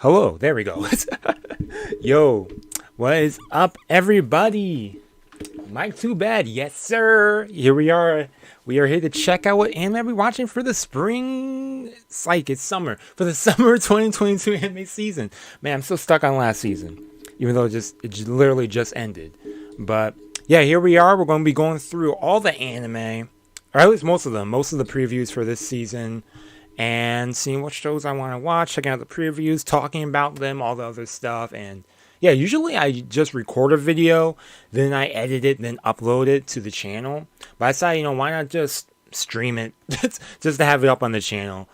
Hello, there we go. Yo, what is up, everybody? Mike Too Bad, yes sir. Here we are. We are here to check out what anime we're watching for the spring. It's summer. For the summer 2022 anime season. Man, I'm still stuck on last season, even though it literally just ended. But yeah, here we are. We're going to be going through all the anime, or at least most of them, most of the previews for this season, and seeing what shows I want to watch, checking out the previews, talking about them, all the other stuff. And yeah, usually I just record a video, then I edit it, then upload it to the channel. But I decided, why not just stream it, just to have it up on the channel,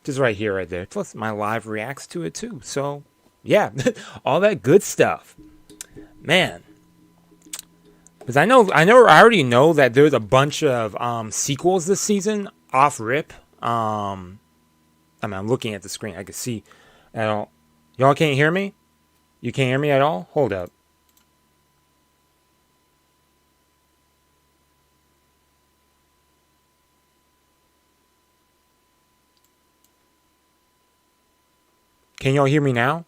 just right here, right there. Plus, my live reacts to it too. So yeah, all that good stuff, man. Because I already know that there's a bunch of sequels this season off rip. I'm looking at the screen. I can see at all. Y'all can't hear me? You can't hear me at all? Hold up. Can y'all hear me now?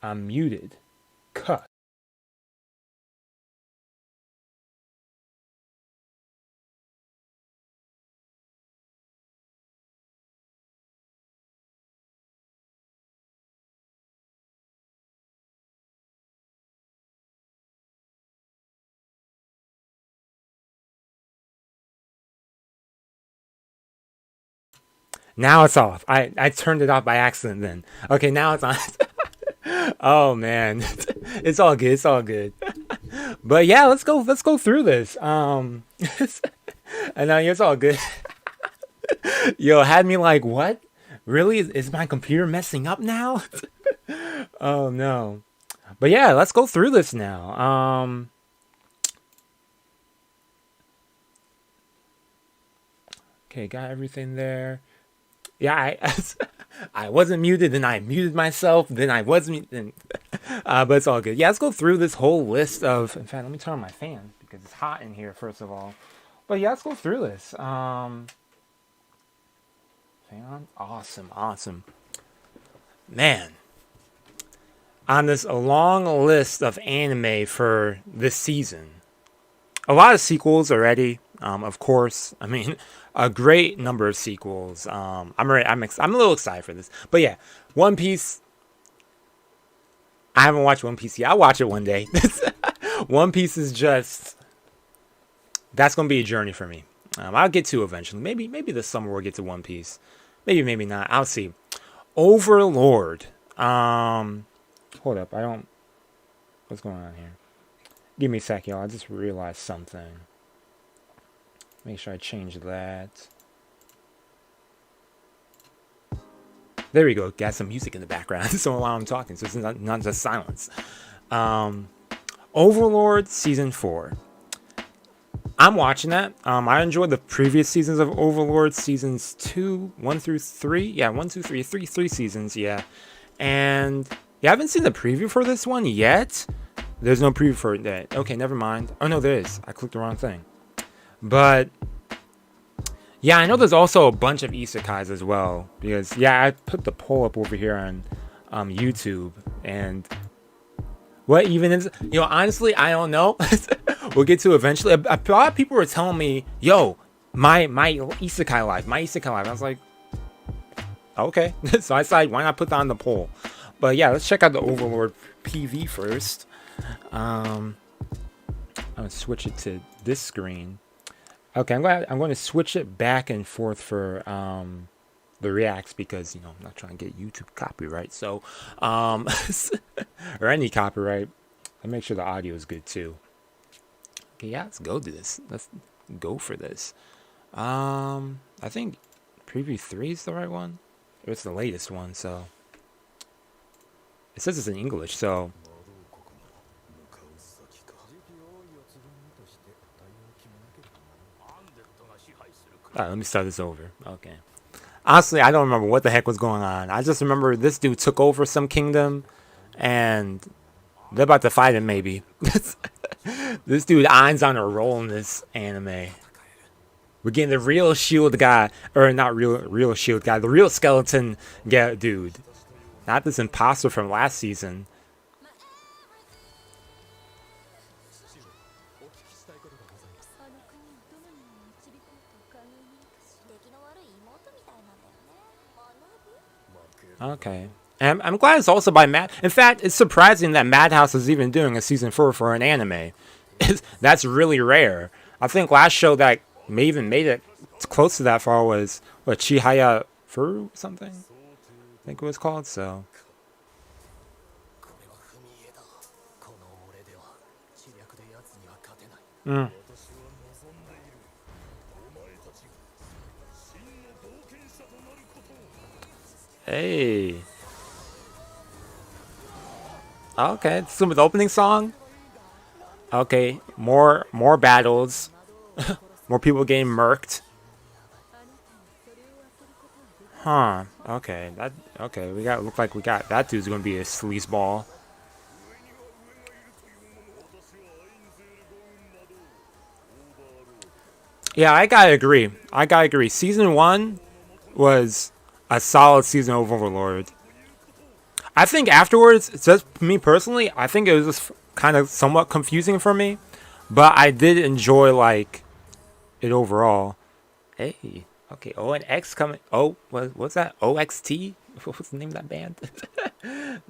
I'm muted. Cut. Now it's off. I turned it off by accident then. Okay, now it's on. Oh man. It's all good. It's all good. But yeah, let's go through this. I know it's all good. Yo, had me like, what? Really? Is my computer messing up now? Oh no. But yeah, let's go through this now. Okay, got everything there. Yeah, I wasn't muted, then I muted myself, then I was muted, but it's all good. Yeah, let's go through this whole list of. In fact, let me turn on my fan because it's hot in here. First of all, but yeah, let's go through this. Fan, awesome, man. On this long list of anime for this season, a lot of sequels already. Of course, I mean, a great number of sequels. I'm a little excited for this, but yeah, One Piece. I haven't watched One Piece yet. I'll watch it one day. One Piece is that's gonna be a journey for me. I'll get to eventually. Maybe this summer we'll get to One Piece. Maybe not. I'll see. Overlord. Hold up. What's going on here? Give me a sec, y'all. I just realized something. Make sure I change that. There we go. Got some music in the background. So while I'm talking, so it's not just silence. Overlord Season 4. I'm watching that. I enjoyed the previous seasons of Overlord, seasons 1 through 3. Yeah, 1, 2, 3. Three seasons, yeah. And yeah, I haven't seen the preview for this one yet. There's no preview for that. Okay, never mind. Oh no, there is. I clicked the wrong thing. But yeah, I know there's also a bunch of isekais as well, because yeah, I put the poll up over here on YouTube, and what even is, honestly, I don't know. We'll get to eventually. A lot of people were telling me, yo, my isekai life. I was like, okay. So I decided, why not put that on the poll? But yeah, let's check out the Overlord PV first. I'm gonna switch it to this screen. Okay, I'm going to switch it back and forth for the reacts, because I'm not trying to get YouTube copyright. So or any copyright. I'll make sure the audio is good too. Okay, yeah, let's go do this. Let's go for this. I think preview 3 is the right one. It's the latest one, so it says it's in English, so alright, let me start this over. Okay. Honestly, I don't remember what the heck was going on. I just remember this dude took over some kingdom, and they're about to fight him, maybe. This dude Ain's on a roll in this anime. We're getting the real shield guy, or not real shield guy, the real skeleton dude. Not this imposter from last season. Okay. And I'm glad it's also by Mad. In fact, it's surprising that Madhouse is even doing a season 4 for an anime. That's really rare. I think last show that even made it close to that far was what, Chihaya Furu something? I think it was called. So. Mm. Hey. Okay, so with the opening song. Okay, more battles. More people getting murked. Huh. Okay. Look like we got that dude's gonna be a sleazeball. Yeah, I gotta agree. Season 1 was a solid season of Overlord. I think afterwards, just me personally, I think it was just kind of somewhat confusing for me, but I did enjoy like it overall. Hey, okay, O and X coming. Oh, what's that? OXT? What's the name of that band?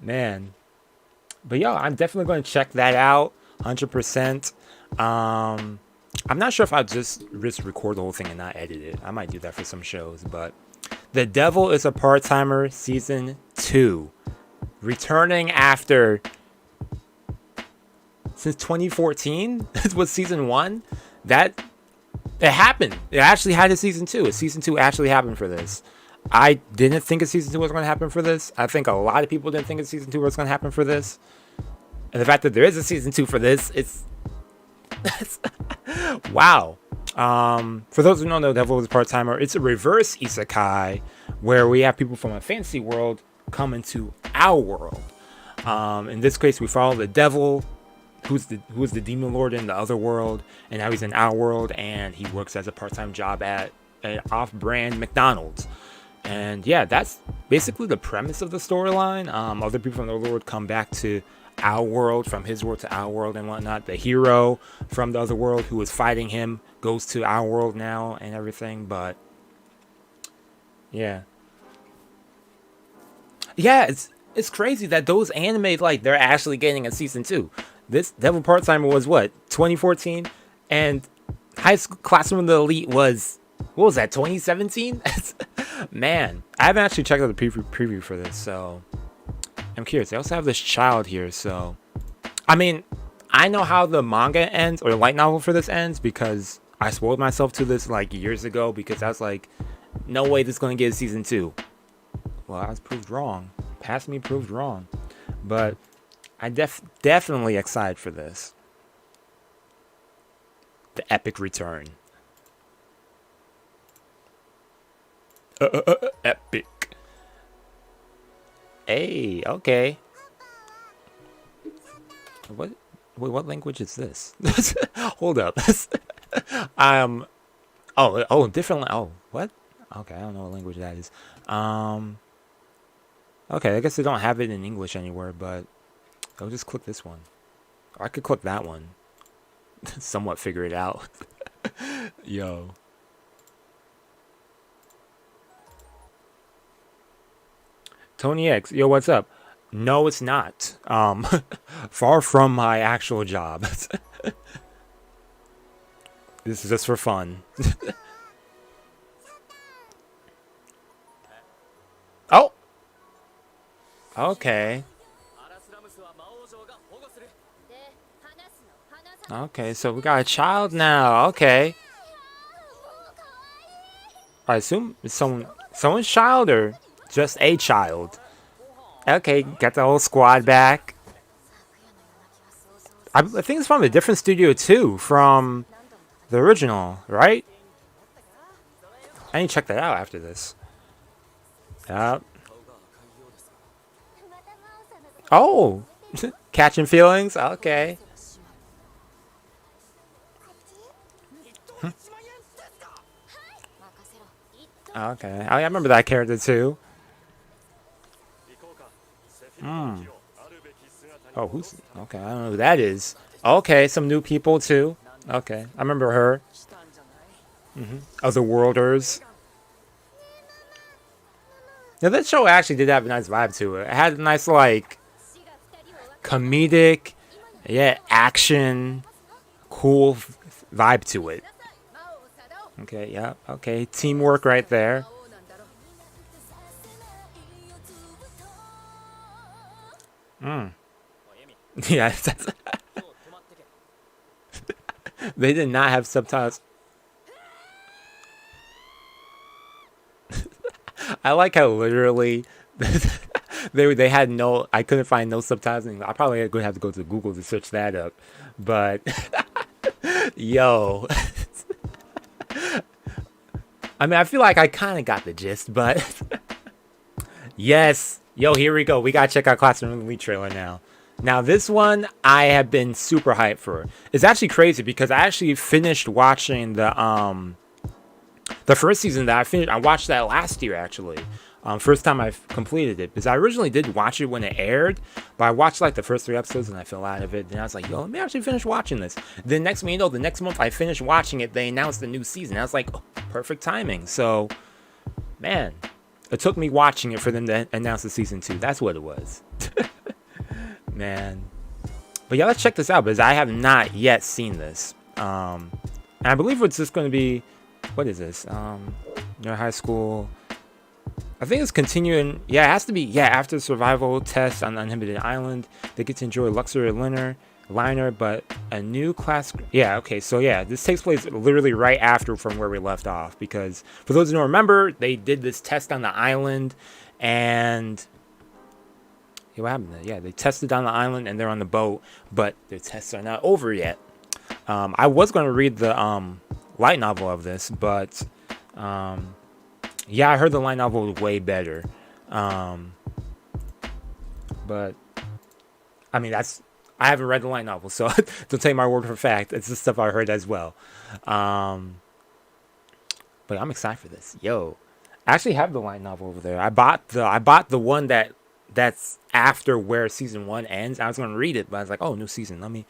Man, but yo, I'm definitely going to check that out, 100%. I'm not sure if I'll just record the whole thing and not edit it. I might do that for some shows, but The Devil is a Part-Timer Season 2. Returning after... Since 2014? This was Season 1? It happened. It actually had a Season 2. A Season 2 actually happened for this. I didn't think a Season 2 was going to happen for this. I think a lot of people didn't think a Season 2 was going to happen for this. And the fact that there is a Season 2 for this, it's... wow. For those who don't know, Devil is a Part-Timer, it's a reverse isekai where we have people from a fantasy world come into our world. In this case, we follow the devil, who's the demon lord in the other world, and now he's in our world, and he works as a part-time job at an off-brand McDonald's. And yeah, that's basically the premise of the storyline. Other people from the other world come back to our world, from his world to our world and whatnot. The hero from the other world who was fighting him goes to our world now and everything. But yeah, it's crazy that those anime, like, they're actually getting a season 2. This Devil Part-Timer was what, 2014, and High School Classroom of the Elite was, what was that, 2017? Man, I haven't actually checked out the preview for this, so I'm curious. They also have this child here, so I mean, I know how the manga ends, or the light novel for this ends, because I spoiled myself to this like years ago, because I was like, no way this is going to get a season 2. Well, I was proved wrong. Past me proved wrong. But I definitely excited for this. The epic return. Epic. Hey, okay. Wait, what language is this? Hold up. Different. Oh, what? Okay, I don't know what language that is. Okay, I guess they don't have it in English anywhere, but I'll just click this one. Or I could click that one. Somewhat figure it out. Yo. Tony X, yo, what's up? No, it's not. Far from my actual job. This is just for fun. Oh! Okay. Okay, so we got a child now. Okay. I assume it's someone's child or just a child. Okay, got the whole squad back. I think it's from a different studio too, from the original, right? I need to check that out after this. Yep. Oh! Catching feelings? Okay. Okay. I remember that character too. Oh, who's... Okay, I don't know who that is. Okay, some new people too. Okay, I remember her. Other Worlders. Now, that show actually did have a nice vibe to it. It had a nice, like, comedic, yeah, action, cool vibe to it. Okay, yeah, okay. Teamwork right there. Yeah, that's they did not have subtitles. I like how literally they had no... I couldn't find no subtitles. I probably would have to go to Google to search that up. But yo, I mean, I feel like I kind of got the gist, but yes, yo, here we go. We gotta check out Classroom Elite trailer now. Now, this one I have been super hyped for. It's actually crazy because I actually finished watching the first season that I finished. I watched that last year, actually. First time I completed it. Because I originally did watch it when it aired. But I watched like the first 3 episodes and I fell out of it. Then I was like, yo, let me actually finish watching this. Then next thing you know, the next month I finished watching it. They announced the new season. I was like, oh, perfect timing. So, man, it took me watching it for them to announce the season 2. That's what it was. Man. But yeah, let's check this out. Because I have not yet seen this. And I believe it's just going to be... What is this? Near high school. I think it's continuing. Yeah, it has to be. Yeah, after survival test on the uninhabited island, they get to enjoy luxury liner, but a new class. Yeah, okay. So yeah, this takes place literally right after from where we left off. Because for those who don't remember, they did this test on the island, and yeah, what happened? Yeah, they tested on the island and they're on the boat, but their tests are not over yet. I was going to read the light novel of this, but yeah, I heard the light novel was way better. But I mean, I haven't read the light novel, so don't take my word for fact. It's the stuff I heard as well. But I'm excited for this. Yo, I actually have the light novel over there. I bought the one that's after where season 1 ends. I was gonna read it, but I was like, oh, new season.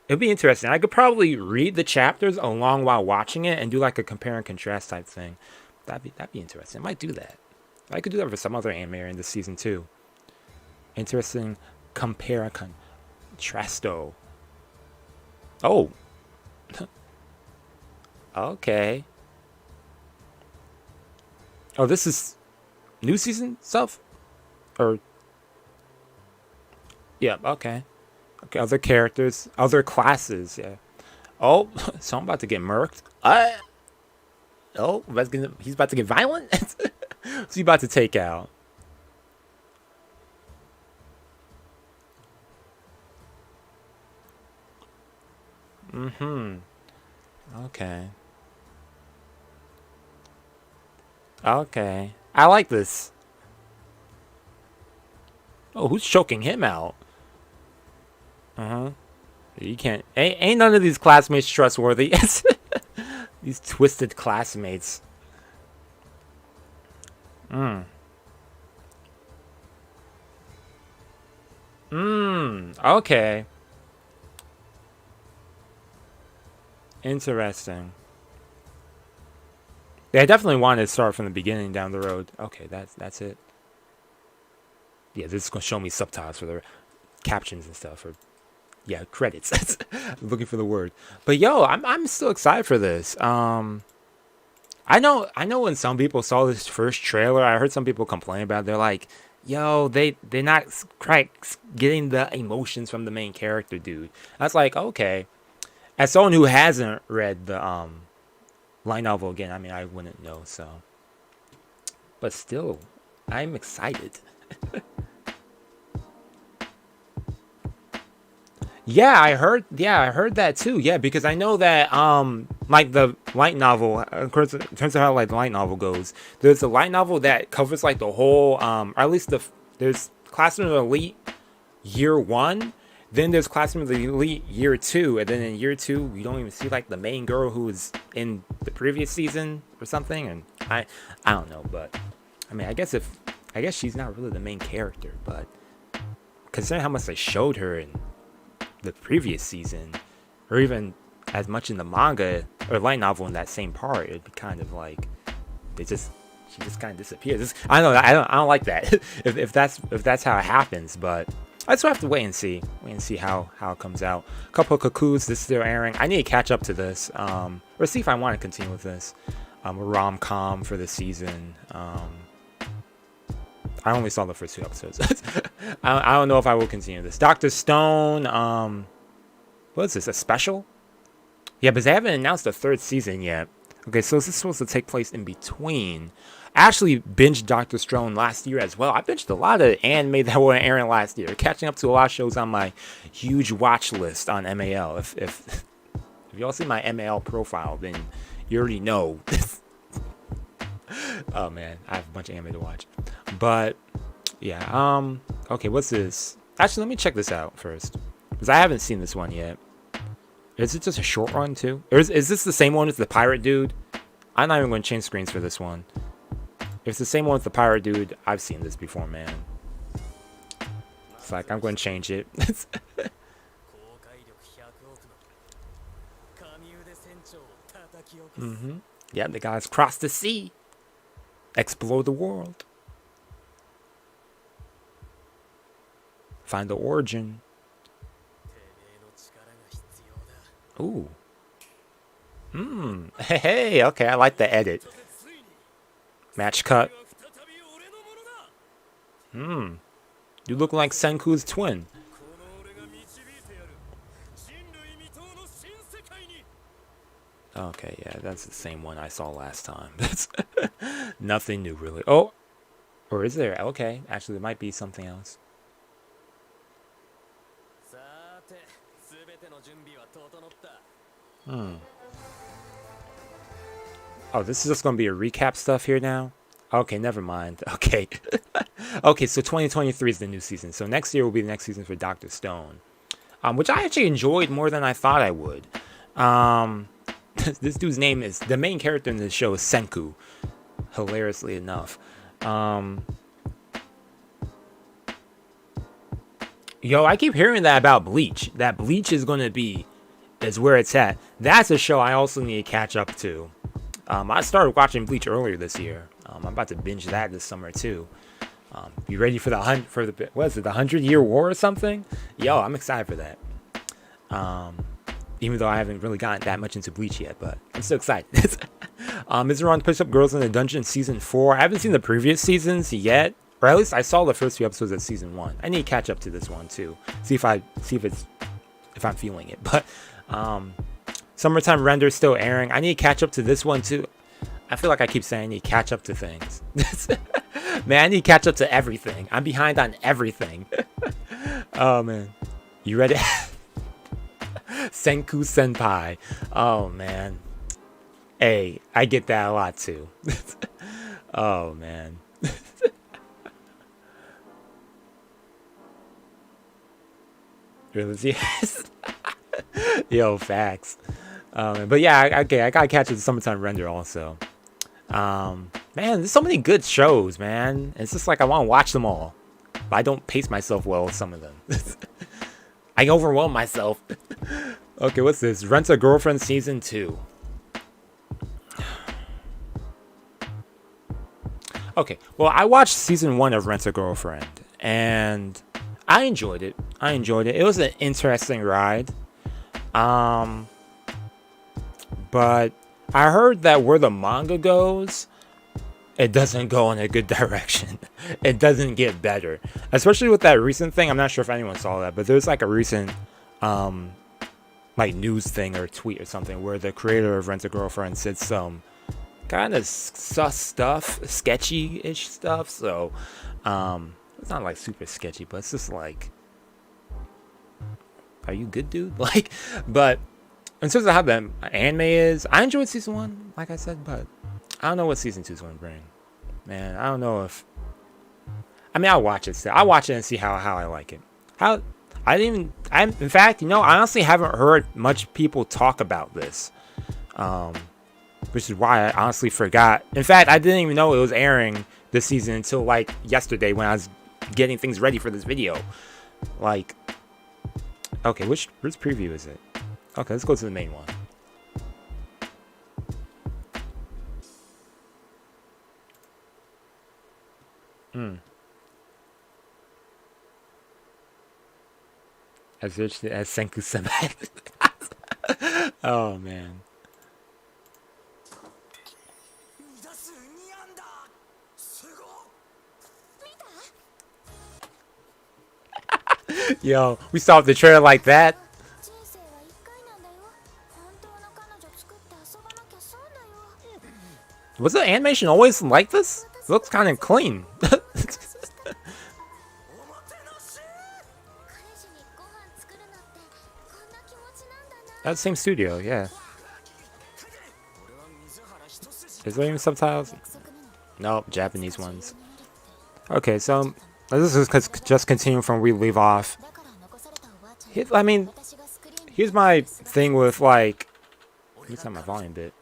It'd be interesting. I could probably read the chapters along while watching it and do like a compare and contrast type thing. That'd be interesting. I might do that. I could do that for some other anime in this season too. Interesting compare and contrasto. Oh. Okay. Oh, this is new season stuff? Or... Yeah, okay. Okay, other characters, other classes, yeah. Oh, so I'm about to get murked. Oh, he's about to get violent? What's he about to take out? Okay. Okay. I like this. Oh, who's choking him out? You can't... Ain't none of these classmates trustworthy. These twisted classmates. Okay. Interesting. Yeah, I definitely wanted to start from the beginning down the road. Okay, that's it. Yeah, this is gonna show me subtitles for the captions and stuff, or yeah, credits. I'm looking for the word. But yo, I'm still excited for this. I know when some people saw this first trailer, I heard some people complain about it. They're like, yo, they're not quite getting the emotions from the main character, dude. I was like, okay. As someone who hasn't read the light novel again, I mean, I wouldn't know, so. But still, I'm excited. Yeah, I heard that too. Yeah, because I know that like the light novel, of course, in terms of how like the light novel goes, there's a light novel that covers like the whole or at least there's Classroom of the Elite Year 1, then there's Classroom of the Elite Year 2, and then in Year 2 you don't even see like the main girl who was in the previous season or something, and I don't know, but I mean, I guess she's not really the main character, but considering how much they showed her in the previous season, or even as much in the manga or light novel in that same part, it'd be kind of like she just kind of disappears. I don't like that if that's how it happens, but I just have to wait and see how it comes out. A couple of Cuckoos, this is still airing. I need to catch up to this, or see if I want to continue with this. A rom-com for the season. I only saw the first 2 episodes. I don't know if I will continue this. Dr. Stone, what is this, a special? Yeah, but they haven't announced the 3rd season yet. Okay, so this is supposed to take place in between. I actually binged Dr. Stone last year as well. I binged a lot of anime that were airing last year. Catching up to a lot of shows on my huge watch list on MAL. If y'all see my MAL profile, then you already know. Oh man, I have a bunch of anime to watch. But yeah, okay, what's this? Actually, let me check this out first, because I haven't seen this one yet. Is it just a short run too? Or is this the same one as the pirate dude? I'm not even going to change screens for this one. If it's the same one with the pirate dude, I've seen this before, man. It's like, I'm going to change it. Yeah, the guys cross the sea. Explore the world. Find the origin. Ooh. Hey, okay, I like the edit. Match cut. You look like Senku's twin. Okay, yeah, that's the same one I saw last time. That's nothing new, really. Oh, or is there? Okay, actually, there might be something else. Oh, this is just going to be a recap stuff here now? Okay, never mind. Okay. Okay, so 2023 is the new season. So next year will be the next season for Dr. Stone. Which I actually enjoyed more than I thought I would. This dude's name is... The main character in this show is Senku. Hilariously enough. Yo, I keep hearing that about Bleach. That Bleach is going to be... is where it's at. That's a show I also need to catch up to. I started watching Bleach earlier this year. I'm about to binge that this summer too. You ready for the what is it, the 100-Year War or something? Yo, I'm excited for that. Even though I haven't really gotten that much into Bleach yet, but I'm still excited. Mizuru picks up Girls in the Dungeon season 4. I haven't seen the previous seasons yet, or at least I saw the first few episodes of season 1. I need to catch up to this one too. See if I'm feeling it. But Summertime Render is still airing. I need to catch up to this one too. I feel like I keep saying I need to catch up to things. Man, I need to catch up to everything. I'm behind on everything. Oh man, you ready? Senku-Senpai. Oh man. Hey, I get that a lot too. Oh man. Really? Yes. Yo, facts. But yeah, okay, I gotta catch the Summertime Render also. Man, there's so many good shows, man. It's just like I want to watch them all, but I don't pace myself well with some of them. I overwhelm myself. Okay, what's this? Rent a Girlfriend season 2. Okay, well, I watched season 1 of Rent a Girlfriend, and I enjoyed it. It was an interesting ride. But I heard that where the manga goes, it doesn't go in a good direction. It doesn't get better. Especially with that recent thing. I'm not sure if anyone saw that, but there's like a recent like news thing or tweet or something where the creator of Rent a Girlfriend said some kind of sus stuff, sketchy-ish stuff. So it's not like super sketchy, but it's just like, are you good, dude? Like, but in terms of how the anime is, I enjoyed season 1, like I said, but I don't know what season 2 is going to bring. Man, I don't know if... I mean, I'll watch it still. I'll watch it and see how I like it. In fact, you know, I honestly haven't heard much people talk about this. Which which is why I honestly forgot. In fact, I didn't even know it was airing this season until like yesterday when I was getting things ready for this video. Like, okay, which preview is it? Okay, let's go to the main one. As rich as Seku-Senpai. Oh man. Yo, we saw the trailer like that. Was the animation always like this? It looks kind of clean. That's the same studio, yeah. Is there even subtitles? Nope, Japanese ones. Okay, so this is just continue from where we leave off. I mean, here's my thing with like, let me set my volume a bit.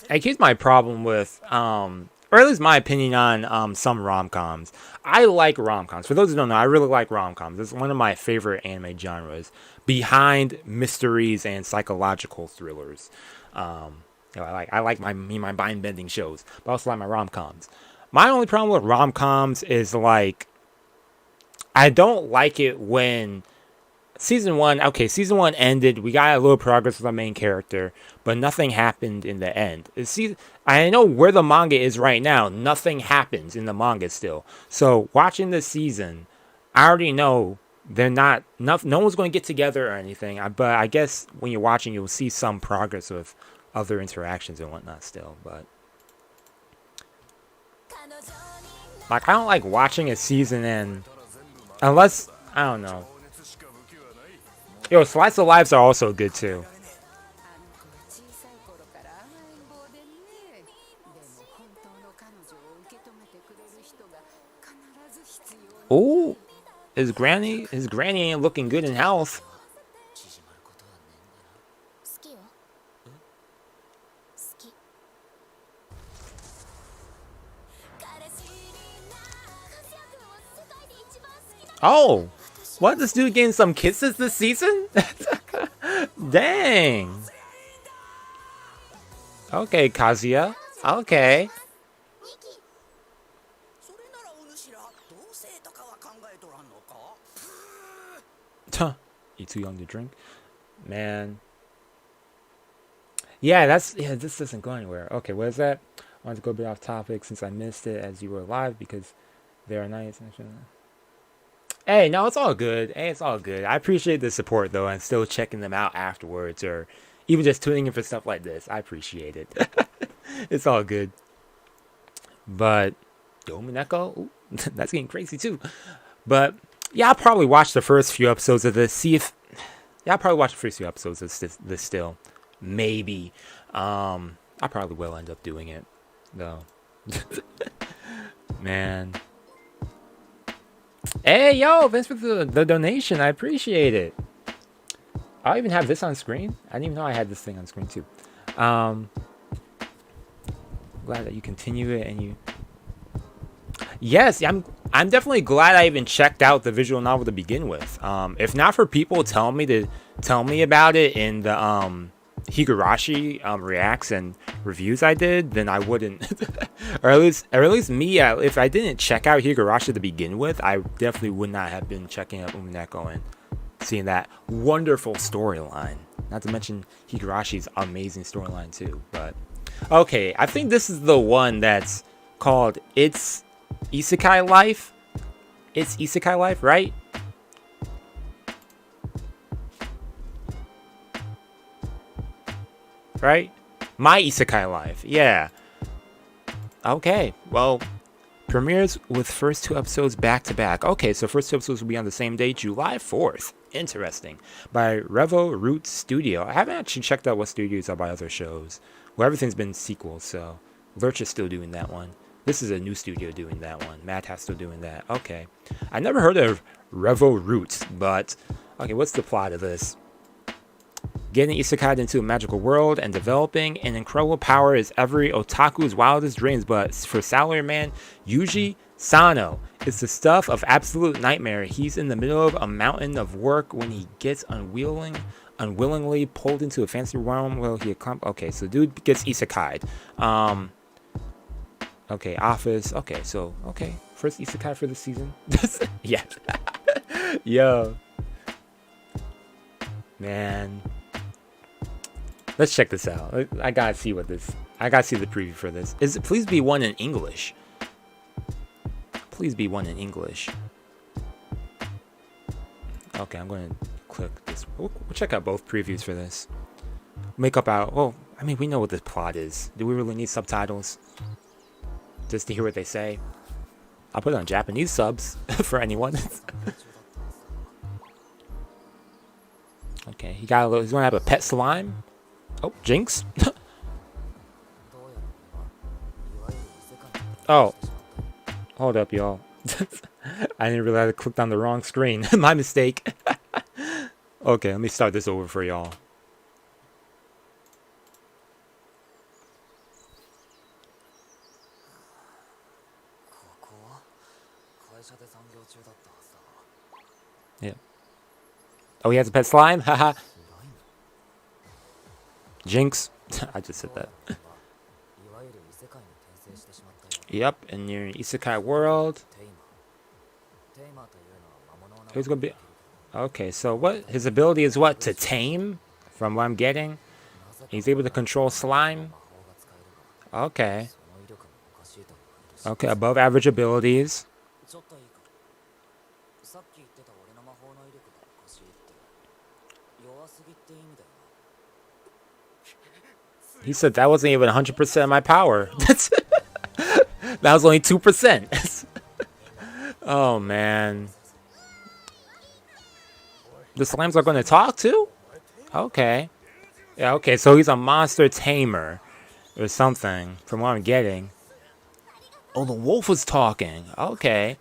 Like, here's my problem with, or at least my opinion on some rom-coms. I like rom-coms. For those who don't know, I really like rom-coms. It's one of my favorite anime genres, behind mysteries and psychological thrillers. You know, I like my mind-bending shows, but I also like my rom-coms. My only problem with rom-coms is like, I don't like it when season one ended, we got a little progress with our main character, but nothing happened in the end. I know where the manga is right now, nothing happens in the manga still. So watching this season, I already know no one's going to get together or anything, but I guess when you're watching, you'll see some progress with other interactions and whatnot still. But like, I don't like watching a season end unless, I don't know. Yo, slice of lives are also good too. Oh, his granny ain't looking good in health. Oh, what? This dude getting some kisses this season? Dang. Okay, Kazuya. Okay. You too young to drink? Man. Yeah, this doesn't go anywhere. Okay, what is that? I wanted to go a bit off topic since I missed it as you were live because they are nice. Hey, no, it's all good. Hey, it's all good. I appreciate the support, though, and still checking them out afterwards, or even just tuning in for stuff like this. I appreciate it. It's all good. But, yo, Mineko, that's getting crazy, too. But, yeah, I'll probably watch the first few episodes of this, Yeah, I'll probably watch the first few episodes of this still. Maybe. I probably will end up doing it, though. Man. Hey, yo, thanks for the donation. I appreciate it. I'll even have this on screen. I didn't even know I had this thing on screen, too. Glad that you continue it and you... Yes, I'm definitely glad I even checked out the visual novel to begin with. If not for people telling me about it in the Higurashi reacts and reviews I did, then I wouldn't. or at least me, if I didn't check out Higurashi to begin with, I definitely would not have been checking out Umineko and seeing that wonderful storyline. Not to mention Higurashi's amazing storyline too. But okay, I think this is the one that's called It's Isekai Life. It's Isekai Life, right? Right? My Isekai Life. Yeah. Okay. Well, premieres with first 2 episodes back to back. Okay, so first 2 episodes will be on the same day, July 4th. Interesting. By Revo Root Studio. I haven't actually checked out what studios are by other shows. Well, everything's been sequels, so Lurch is still doing that one. This is a new studio doing that one. Madhouse still doing that. Okay. I never heard of Revo Root, but okay, what's the plot of this? Getting isekai into a magical world and developing an incredible power is every otaku's wildest dreams, but for Salaryman Yuji Sano, it's the stuff of absolute nightmare. He's in the middle of a mountain of work when he gets unwillingly pulled into a fancy realm. Well, okay, so dude gets isekai'd. Okay, office. Okay, so first isekai for the season. Yeah. Yo, man. Let's check this out. I gotta see the preview for this. Please be one in English. Please be one in English. Okay, I'm gonna click this. We'll check out both previews for this. Make up out. Oh, I mean, we know what this plot is. Do we really need subtitles? Just to hear what they say? I'll put it on Japanese subs for anyone. Okay, he's gonna have a pet slime. Oh, Jinx. Oh, hold up, y'all. I didn't realize I clicked on the wrong screen. My mistake. Okay, let me start this over for y'all. Yeah. Oh, he has a pet slime? Haha. Jinx. I just said that. Yep, in your isekai world. Who's gonna be? Okay, so what? His ability is what? To tame? From what I'm getting? He's able to control slime? Okay. Okay, above average abilities. He said that wasn't even 100% of my power. That was only 2%. Oh, man. The slimes are going to talk too? Okay. Yeah, okay, so he's a monster tamer or something, from what I'm getting. Oh, the wolf was talking. Okay.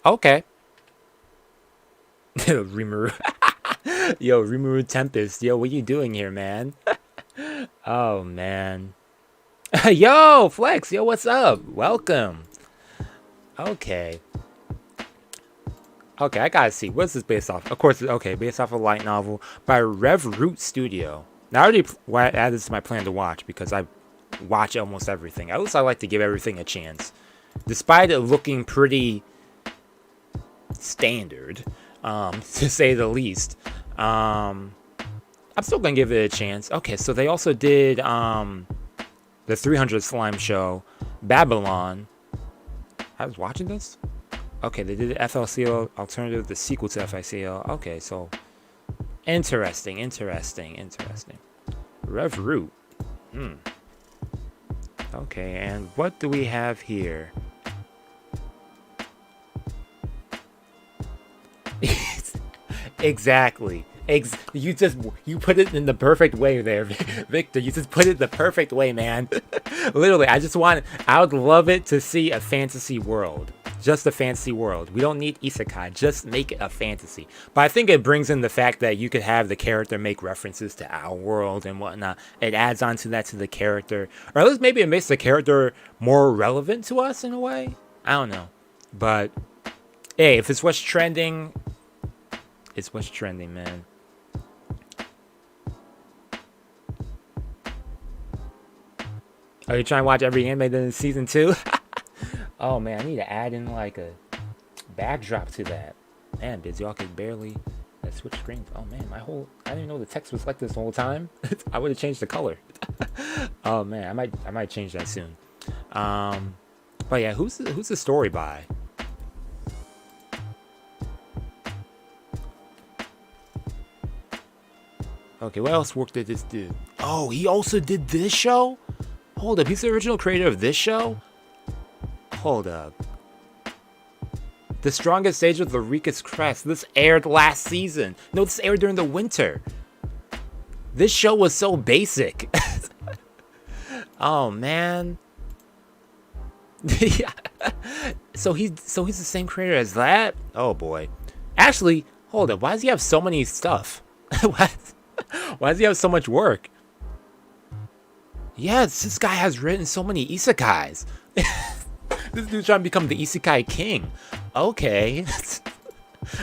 Okay. Rimuru. Yo, Rimuru Tempest. Yo, what you doing here, man? Oh, man. Yo, Flex. Yo, what's up? Welcome. Okay. Okay, I gotta see. What's this based off? Of course, okay, based off a light novel by Rev Root Studio. Now, I already added this to my plan to watch because I watch almost everything. At least I like to give everything a chance. Despite it looking pretty standard, to say the least, I'm still gonna give it a chance. Okay, so they also did the 300 Slime show, Babylon. I was watching this? Okay, they did the FLCL alternative, the sequel to FICL. Okay, so interesting. Rev Root. Okay, and what do we have here? Exactly. You put it in the perfect way there, Victor. You just put it the perfect way, man. Literally, I would love it to see a fantasy world. Just a fantasy world. We don't need isekai. Just make it a fantasy. But I think it brings in the fact that you could have the character make references to our world and whatnot. It adds on to that to the character. Or at least maybe it makes the character more relevant to us in a way. I don't know. But, hey, if it's what's trending, it's what's trending, man. Are you trying to watch every anime in season 2? Oh man, I need to add in like a backdrop to that. Man, biz, y'all can barely switch screens. Oh man, I didn't know the text was like this the whole time. I would have changed the color. Oh man, I might change that soon. But yeah, who's the story by? Okay, what else work did this do? Oh, he also did this show? Hold up, he's the original creator of this show? Hold up. The Strongest Sage of the Rika's Crest. This aired last season. No, this aired during the winter. This show was so basic. Oh, man. Yeah. So he's the same creator as that? Oh boy. Actually, hold up. Why does he have so many stuff? why does he have so much work? Yes, this guy has written so many isekais. This dude's trying to become the isekai king. Okay.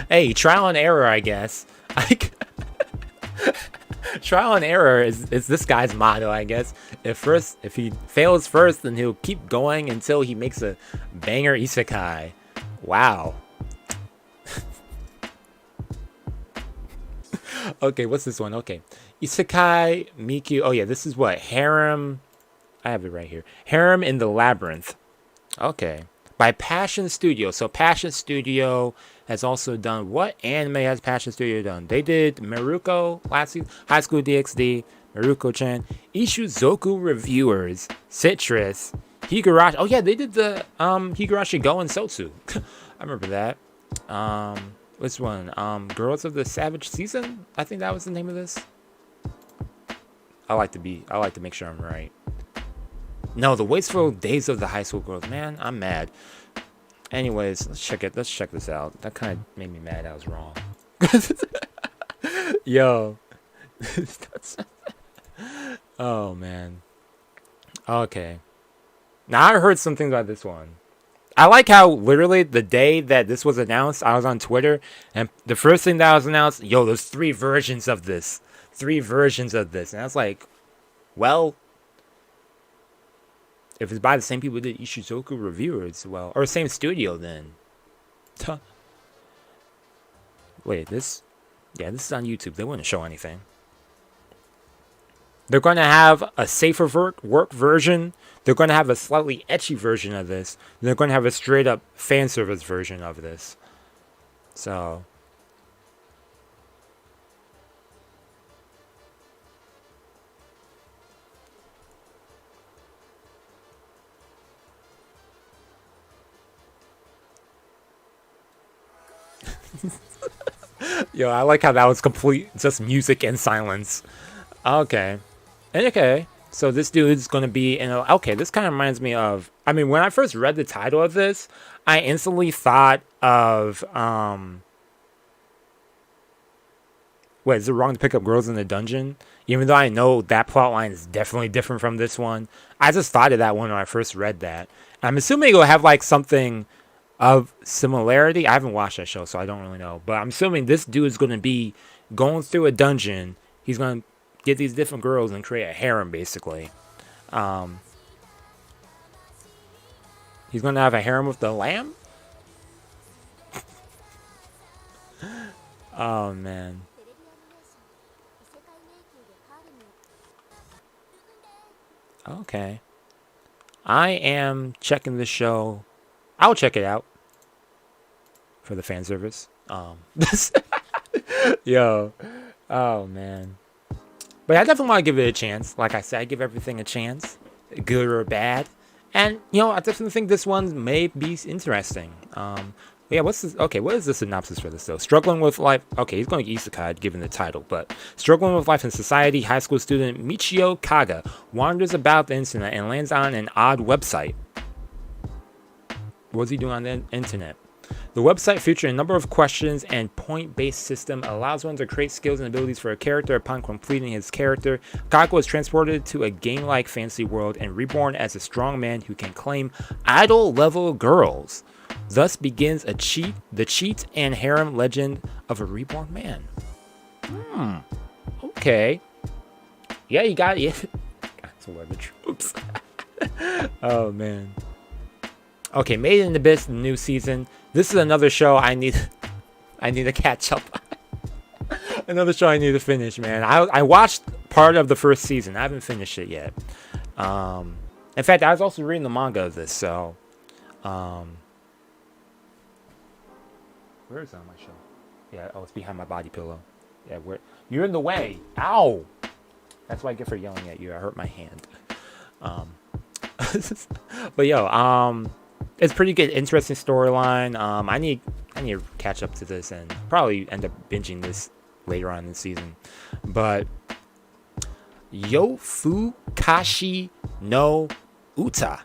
Hey, trial and error, I guess. Trial and error is this guy's motto, I guess. If he fails first, then he'll keep going until he makes a banger isekai. Wow. Okay, what's this one? Okay. Isekai Meikyuu. Oh yeah, this is what? Harem. I have it right here. Harem in the Labyrinth. Okay. By Passion Studio. So Passion Studio has also done, what anime has Passion Studio done? They did Maruko last season, High School DxD, Maruko-chan, Ishuzoku Reviewers, Citrus, Higurashi. Oh yeah, they did the Higurashi Go and Sotsu. I remember that. Which one? Girls of the Savage Season? I think that was the name of this. I like to make sure I'm right. No, the Wasteful Days of the High School Girls. Man, I'm mad. Anyways, let's check it. Let's check this out. That kind of made me mad. I was wrong. Yo. Oh, man. Okay. Now, I heard something about this one. I like how literally the day that this was announced, I was on Twitter, and the first thing that was announced, yo, there's 3 versions of this. 3 versions of this. And I was like, well, if it's by the same people who did Ishuzoku Reviewers, well, or same studio, then. Wait, this is on YouTube. They wouldn't show anything. They're going to have a safer work version. They're going to have a slightly ecchi version of this. They're going to have a straight up fan service version of this. So. Yo, I like how that was complete, just music and silence. Okay. Okay. So this dude's going to be in a... Okay, this kind of reminds me of... I mean, when I first read the title of this, I instantly thought of... Wait, is it wrong to pick up girls in the dungeon? Even though I know that plotline is definitely different from this one. I just thought of that one when I first read that. I'm assuming it'll have, like, something of similarity. I haven't watched that show, so I don't really know. But I'm assuming this dude is going to be going through a dungeon. He's going to get these different girls and create a harem, basically. He's going to have a harem with the lamb? Oh, man. Okay. I am checking the show. I'll check it out for the fan service. Yo. Oh, man. But I definitely want to give it a chance. Like I said, I give everything a chance, good or bad. And, you know, I definitely think this one may be interesting. Yeah, what's this? Okay, what is the synopsis for this, though? Struggling with life. Okay, he's going to isekai, given the title. But struggling with life in society, high school student Michio Kaga wanders about the internet and lands on an odd website. What's he doing on the internet? The website, featuring a number of questions and point-based system, allows one to create skills and abilities for a character. Upon completing his character, Kaga is transported to a game-like fantasy world and reborn as a strong man who can claim idol-level girls. Thus begins the cheat and harem legend of a reborn man. Okay. Yeah, you got it. That's one of the troops. Oh, man. Okay, Made in Abyss, new season. This is another show I need to catch up on. Another show I need to finish, man. I watched part of the first season. I haven't finished it yet. In fact, I was also reading the manga of this, so... Where is that on my show? Yeah, oh, it's behind my body pillow. Yeah, where... You're in the way. Ow! That's what I get for yelling at you. I hurt my hand. But yo, it's pretty good, interesting storyline. I need to catch up to this and probably end up binging this later on in the season. But Yofukashi no Uta.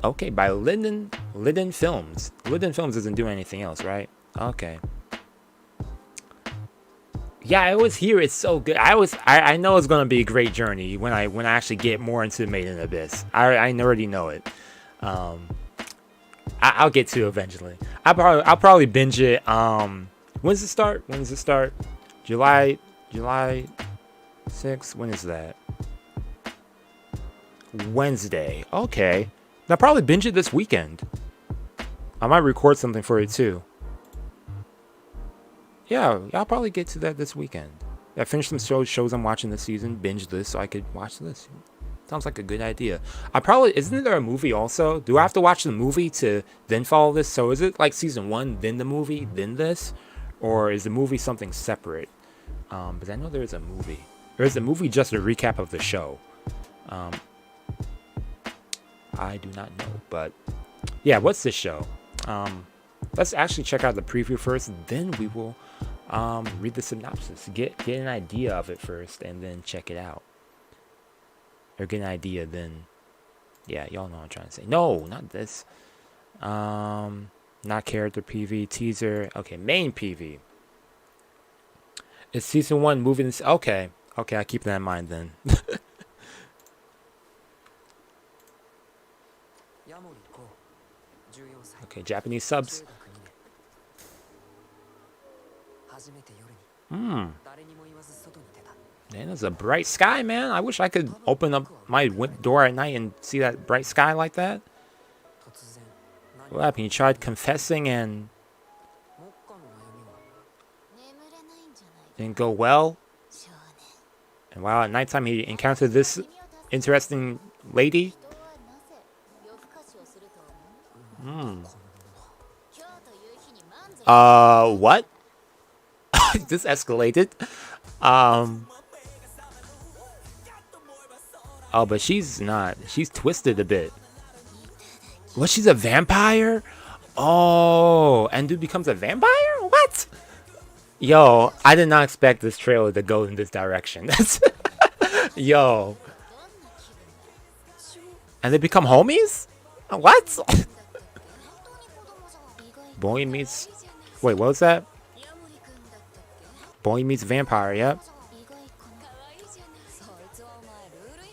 Okay, by Linden Films. Linden Films isn't doing anything else, right? Okay. Yeah, I always hear it's so good. I know it's gonna be a great journey when I actually get more into Made in Abyss. I already know it. I'll get to it eventually. I'll probably binge it. When does it start? July 6th. When is that? Wednesday. Okay. I'll probably binge it this weekend. I might record something for it too. Yeah, I'll probably get to that this weekend. I finished some shows I'm watching this season, binge this so I could watch this. Sounds like a good idea. Isn't there a movie also? Do I have to watch the movie to then follow this? So is it like season 1, then the movie, then this? Or is the movie something separate? But I know there's a movie. Or is the movie just a recap of the show? I do not know, but yeah, what's this show? Let's actually check out the preview first, then we will read the synopsis. Get an idea of it first, and then check it out. Or get an idea, then yeah, y'all know what I'm trying to say. No, not this. Not character PV, teaser. Okay, main PV. It's season 1 moving. Okay, I keep that in mind then. Okay, Japanese subs. Man, it's a bright sky, man. I wish I could open up my door at night and see that bright sky like that. What happened? You tried confessing and didn't go well? And while at nighttime he encountered this interesting lady? What? This escalated. Oh, but she's not. She's twisted a bit. What? She's a vampire? Oh, and dude becomes a vampire? What? Yo, I did not expect this trailer to go in this direction. Yo. And they become homies? What? Boy meets... Wait, what was that? Boy meets vampire, yep.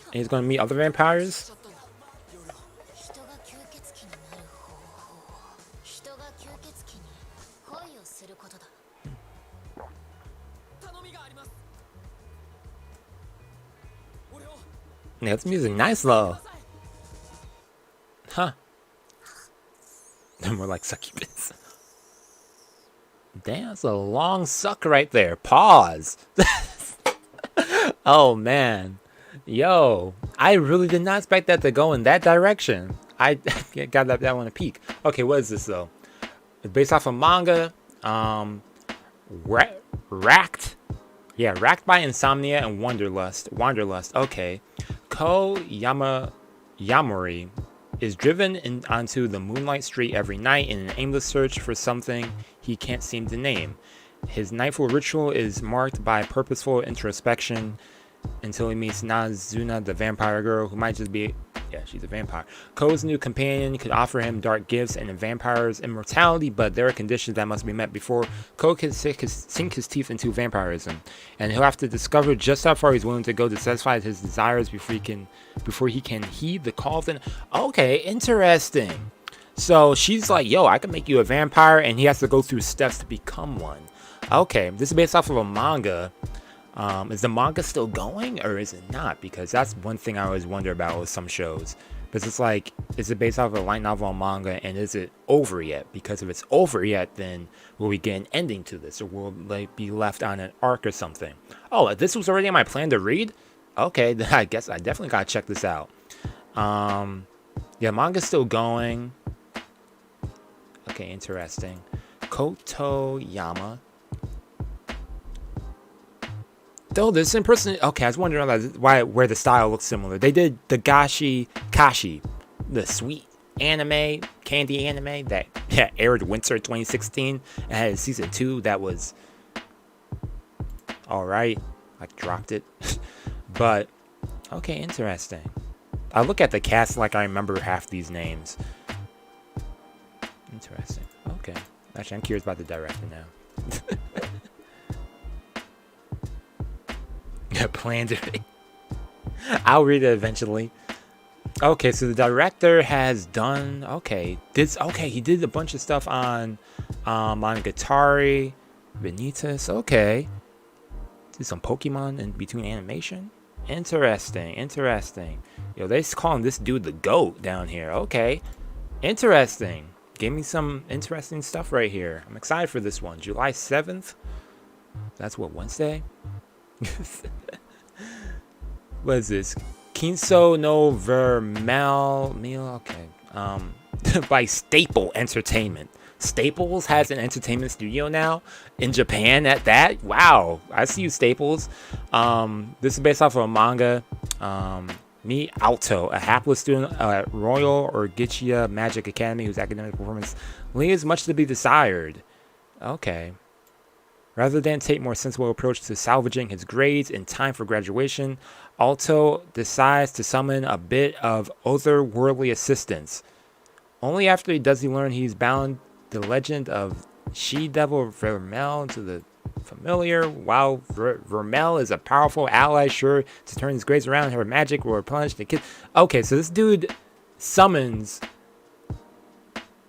And he's gonna meet other vampires? Yeah, this music nice though. Huh. They're more like succubus. Damn, that's a long suck right there. Pause. Oh man. Yo, I really did not expect that to go in that direction. I got that one a peek. Okay, what is this though? It's based off a manga. Racked. Yeah, racked by insomnia and wanderlust. Okay. Ko Yamori is driven onto the moonlight street every night in an aimless search for something he can't seem to name. His nightfall ritual is marked by purposeful introspection until he meets Nazuna, the vampire girl, who might just be... Yeah, she's a vampire. Ko's new companion could offer him dark gifts and a vampire's immortality, but there are conditions that must be met before Ko can sink his teeth into vampirism. And he'll have to discover just how far he's willing to go to satisfy his desires before he can heed the call of the... Okay, interesting. So she's like, yo, I can make you a vampire, and he has to go through steps to become one. Okay, this is based off of a manga. Is the manga still going, or is it not? Because that's one thing I always wonder about with some shows. Because it's like, is it based off of a light novel or manga, and is it over yet? Because if it's over yet, then will we get an ending to this, or will it be left on an arc or something? Oh, this was already on my plan to read? Okay, then I guess I definitely gotta check this out. Yeah, manga's still going. Okay, interesting. Kotoyama. Though the same person. Okay, I was wondering where the style looks similar. They did the Kashi, the sweet anime, candy anime that aired winter 2016 and had a season 2 that was alright. Like dropped it. But okay, interesting. I look at the cast like I remember half these names. Interesting. Okay. Actually, I'm curious about the director now. Yeah, planned it. I'll read it eventually. Okay, so the director has done he did a bunch of stuff on Monogatari, Vanitas. Okay. Did some Pokemon in between animation. Interesting. Yo, they calling this dude the GOAT down here. Okay. Interesting. Gave me some interesting stuff right here. I'm excited for this one. July 7th. That's what, Wednesday? What is this? Kinso no Vermel meal. Okay. By Staple Entertainment. Staples has an entertainment studio now in Japan at that. Wow. I see you, Staples. This is based off of a manga. Mi Alto, a hapless student at Royal Orgichia Magic Academy whose academic performance leaves much to be desired. Okay. Rather than take more sensible approach to salvaging his grades in time for graduation, Alto decides to summon a bit of otherworldly assistance. Only after he learn he's bound the legend of She-Devil Vermel to the familiar. While Vermel is a powerful ally sure to turn his grades around, her magic will replenish the kid. Okay, so this dude summons...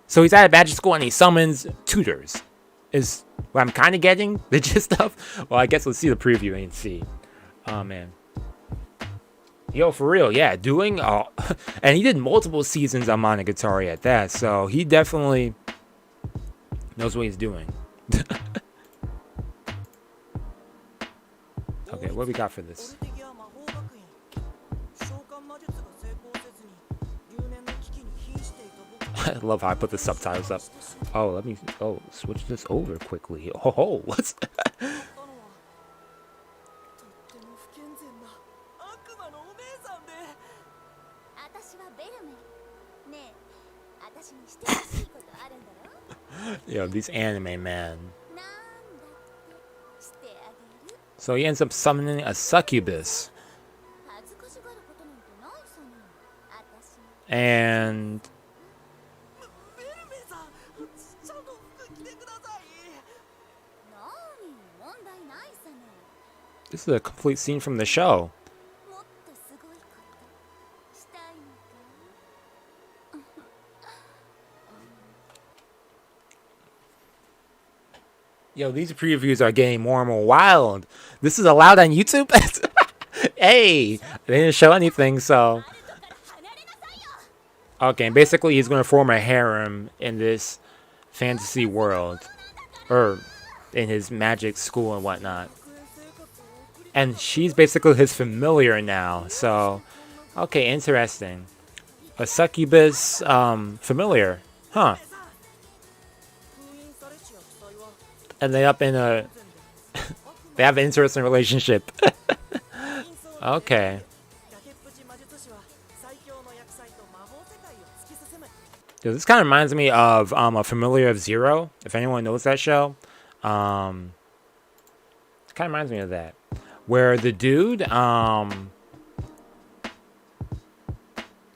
So he's at a magic school and he summons tutors. Is what I'm kind of getting the gist of. Well, I guess let's see the preview and see. Oh, man. Yo, for real, yeah, doing... and he did multiple seasons on Monogatari at that, so he definitely knows what he's doing. Okay, what we got for this? I love how I put the subtitles up. Oh, let me... Oh, switch this over quickly. Oh, what's... Yo, these anime, man. So he ends up summoning a succubus. And... this is a complete scene from the show. Yo, these previews are getting more and more wild. This is allowed on YouTube? Hey, they didn't show anything, so... Okay, basically he's going to form a harem in this fantasy world. Or in his magic school and whatnot. And she's basically his familiar now, so... Okay, interesting. A succubus, familiar. Huh. And they up in a... they have an interesting relationship. Okay. Dude, this kind of reminds me of a familiar of Zero, if anyone knows that show. It kind of reminds me of that. Where the dude,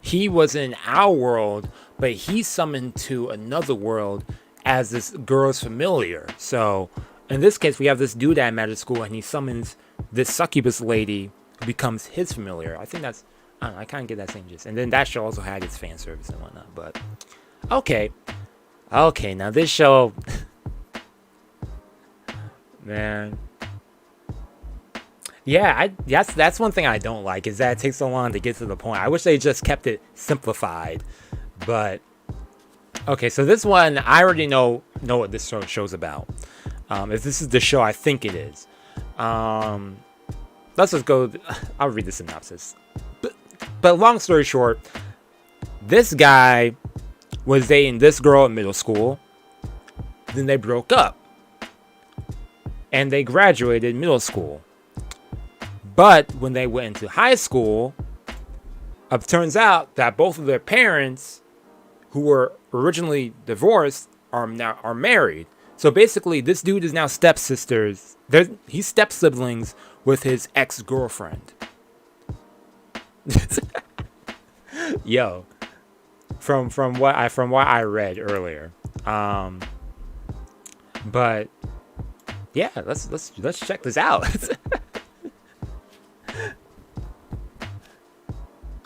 he was in our world, but he summoned to another world as this girl's familiar. So in this case, we have this dude at magic school and he summons this succubus lady who becomes his familiar. I think that's... I don't know, I kind of get that same gist. And then that show also had its fan service and whatnot, but... Okay. Okay, now this show... Man... Yeah, that's one thing I don't like, is that it takes so long to get to the point. I wish they just kept it simplified. But... Okay, so this one, I already know what this show's about. If this is the show I think it is. Let's just go... I'll read the synopsis. But long story short, this guy was dating this girl in middle school. Then they broke up. And they graduated middle school. But when they went into high school, it turns out that both of their parents, who were originally divorced, are married. So basically, this dude is now stepsisters. He's step siblings with his ex-girlfriend. Yo, from what I read earlier. But yeah, let's check this out.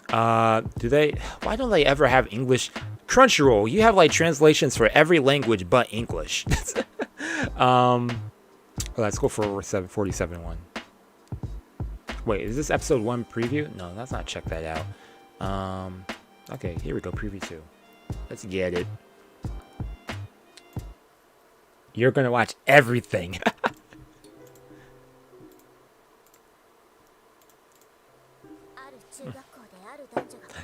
Why don't they ever have English? Crunchyroll, you have like translations for every language but English. Let's go for 47.1. Wait, is this episode 1 preview? No, let's not check that out. Okay, here we go, preview 2. Let's get it. You're gonna watch everything.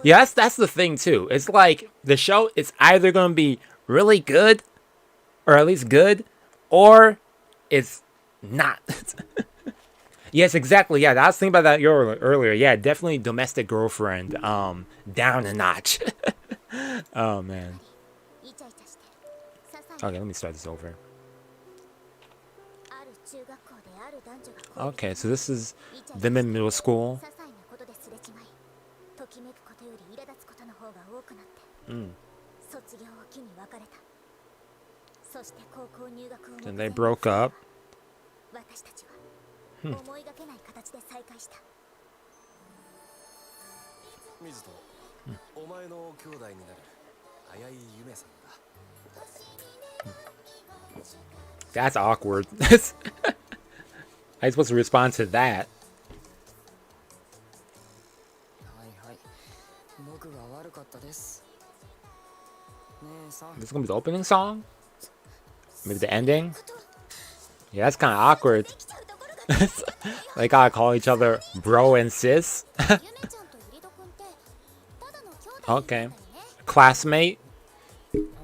Yes, that's the thing too. It's like the show is either gonna be really good, or at least good, or it's not. Yes, exactly. Yeah, I was thinking about that earlier. Yeah, definitely domestic girlfriend. Down a notch. Oh man. Okay, let me start this over. Okay, so this is them in middle school. Then they broke up. That's awkward. I'm supposed to respond to that. This is gonna be the opening song? Maybe the ending? Yeah, that's kind of awkward. They gotta call each other bro and sis. Okay. Classmate?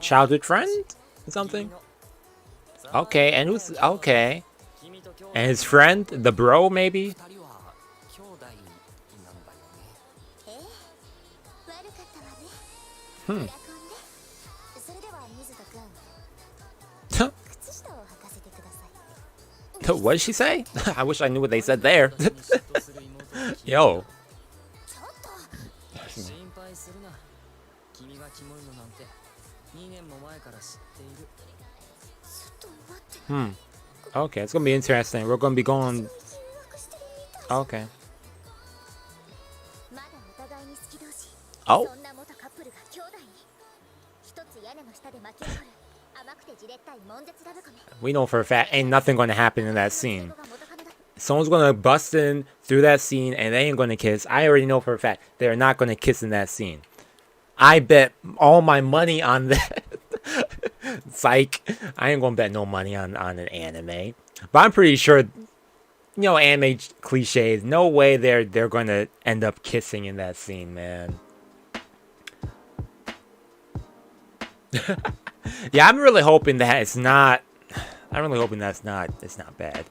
Childhood friend? Something? Okay, and who's... Okay. And his friend? The bro, maybe? What did she say? I wish I knew what they said there. Yo. Okay, it's gonna be interesting. We're gonna be going... Okay. Oh. We know for a fact ain't nothing gonna happen in that scene. Someone's gonna bust in through that scene and they ain't gonna kiss. I already know for a fact they're not gonna kiss in that scene. I bet all my money on that. Psych. I ain't gonna bet no money on an anime. But I'm pretty sure, you know, anime cliches, no way they're gonna end up kissing in that scene, man. Yeah, I'm really hoping that it's not. I'm really hoping that's not. It's not bad.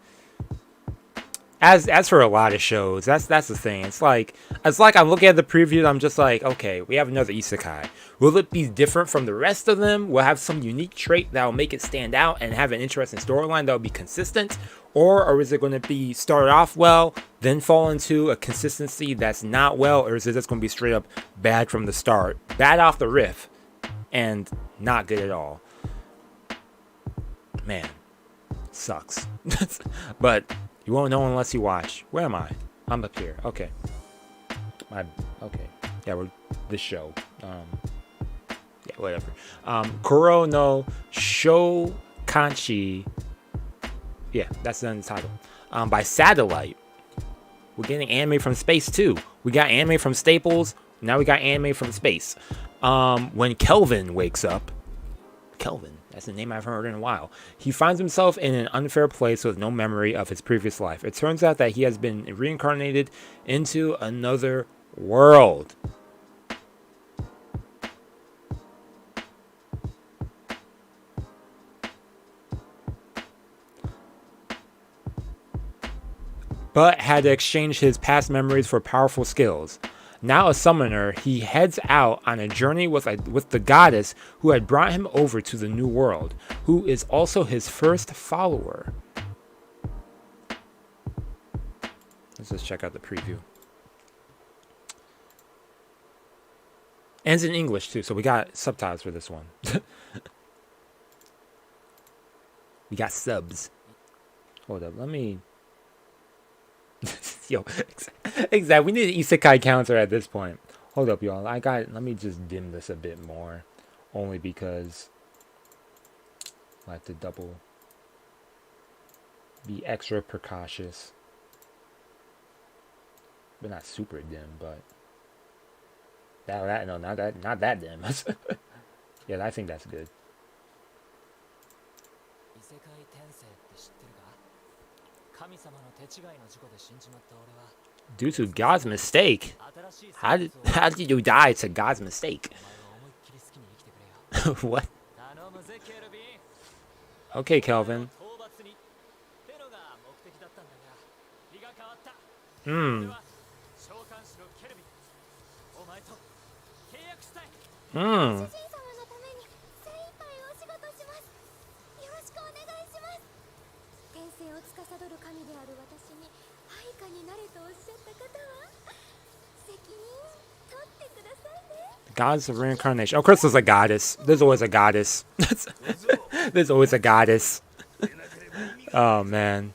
As for a lot of shows, that's the thing. It's like I'm looking at the preview. I'm just like, okay, we have another isekai. Will it be different from the rest of them? Will it have some unique trait that will make it stand out and have an interesting storyline that will be consistent, or is it going to be start off well, then fall into a consistency that's not well, or is it just going to be straight up bad from the start, bad off the riff, and not good at all? Man, sucks. But you won't know unless you watch. Where am I? I'm up here. Okay. Okay. Yeah, we're this show. Yeah, whatever. Kuro no Shokanchi. Yeah, that's the title. By Satellite. We're getting anime from space too. We got anime from Staples. Now we got anime from space. When Kelvin wakes up. Kelvin. That's a name I've heard in a while. He finds himself in an unfair place with no memory of his previous life. It turns out that he has been reincarnated into another world. But had to exchange his past memories for powerful skills. Now a summoner, he heads out on a journey with the goddess who had brought him over to the new world, who is also his first follower. Let's just check out the preview. And it's in English too, so we got subtitles for this one. We got subs. Hold up, let me... Yo, exactly. We need an isekai counter at this point. Hold up, y'all. Let me just dim this a bit more. Only because I have to be extra precautious. But not super dim, but... No, not that dim. Yeah, I think that's good. Due to God's mistake? How did you die to God's mistake? What? Okay, Kelvin. Hmm. Hmm. Gods of reincarnation. Of course, there's a goddess. There's always a goddess. There's always a goddess. Oh, man.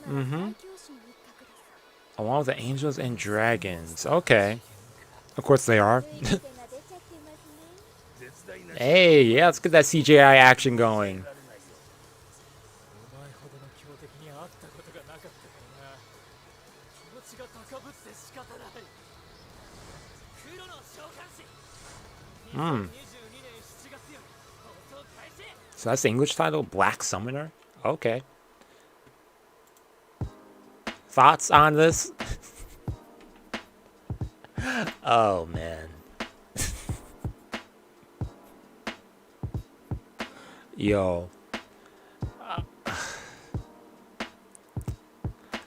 Mm-hmm. Along with the angels and dragons. Okay. Of course they are. Hey, yeah, let's get that CGI action going. Hmm. So that's the English title? Black Summoner? Okay. Thoughts on this? Oh, man. Yo.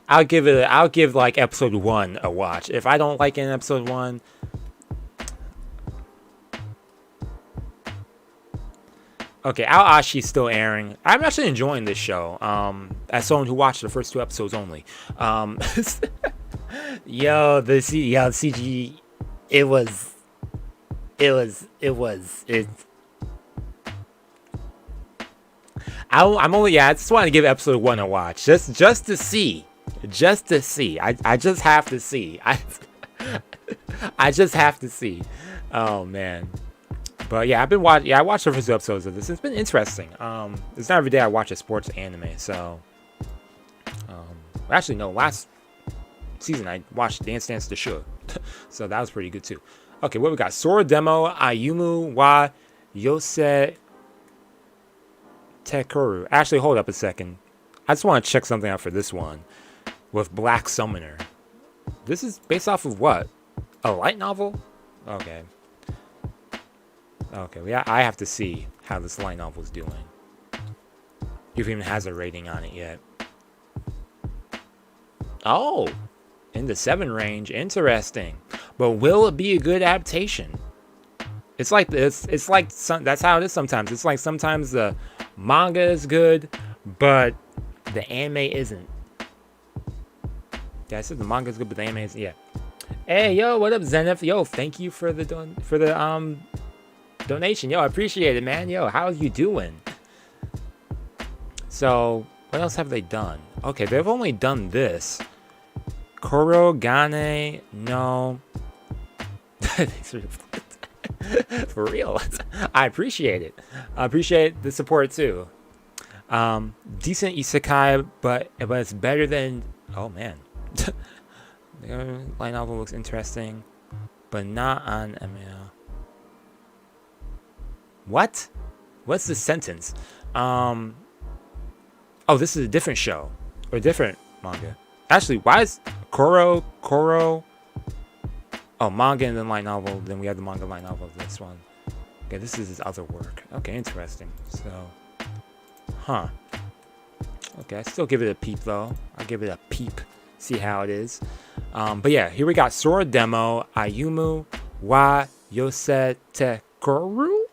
I'll give like episode 1 a watch. If I don't like it in episode 1, okay, Aoashi's still airing. I'm actually enjoying this show. As someone who watched the first 2 episodes only. Yo, the CG, I just want to give episode 1 a watch, just to see. I just have to see. I just have to see. Oh, man. But yeah, I watched the first 2 episodes of this. It's been interesting. It's not every day I watch a sports anime, so actually no, last season I watched Dance Dance to Shou. So that was pretty good too. Okay, what we got? Sora Demo Ayumu wa Yose Tekoru. Actually, hold up a second. I just want to check something out for this one with Black Summoner. This is based off of what? A light novel? Okay. Okay, I have to see how this light novel is doing. If it even has a rating on it yet. Oh, in the 7 range. Interesting. But will it be a good adaptation? It's like this. It's like that's how it is sometimes. It's like sometimes the manga is good, but the anime isn't. Yeah, I said the manga is good, but the anime isn't. Yeah. Hey, yo, what up, Zenith? Yo, thank you for the donation. Yo, I appreciate it, man. Yo, how are you doing? So, what else have they done? Okay, they've only done this. Korogane no. For real. I appreciate it. I appreciate the support too. Decent isekai, but it's better than... Oh, man. The light novel looks interesting, but not on ML. What? What's the sentence? Oh, this is a different show. Or a different manga. Actually, why is Koro... Oh, manga and then light novel. Then we have the manga light novel of this one. Okay, this is his other work. Okay, interesting. So... Huh. Okay, I still give it a peep, though. I'll give it a peep. See how it is. But yeah, here we got Sora Demo Ayumu wa Yose Tekoru.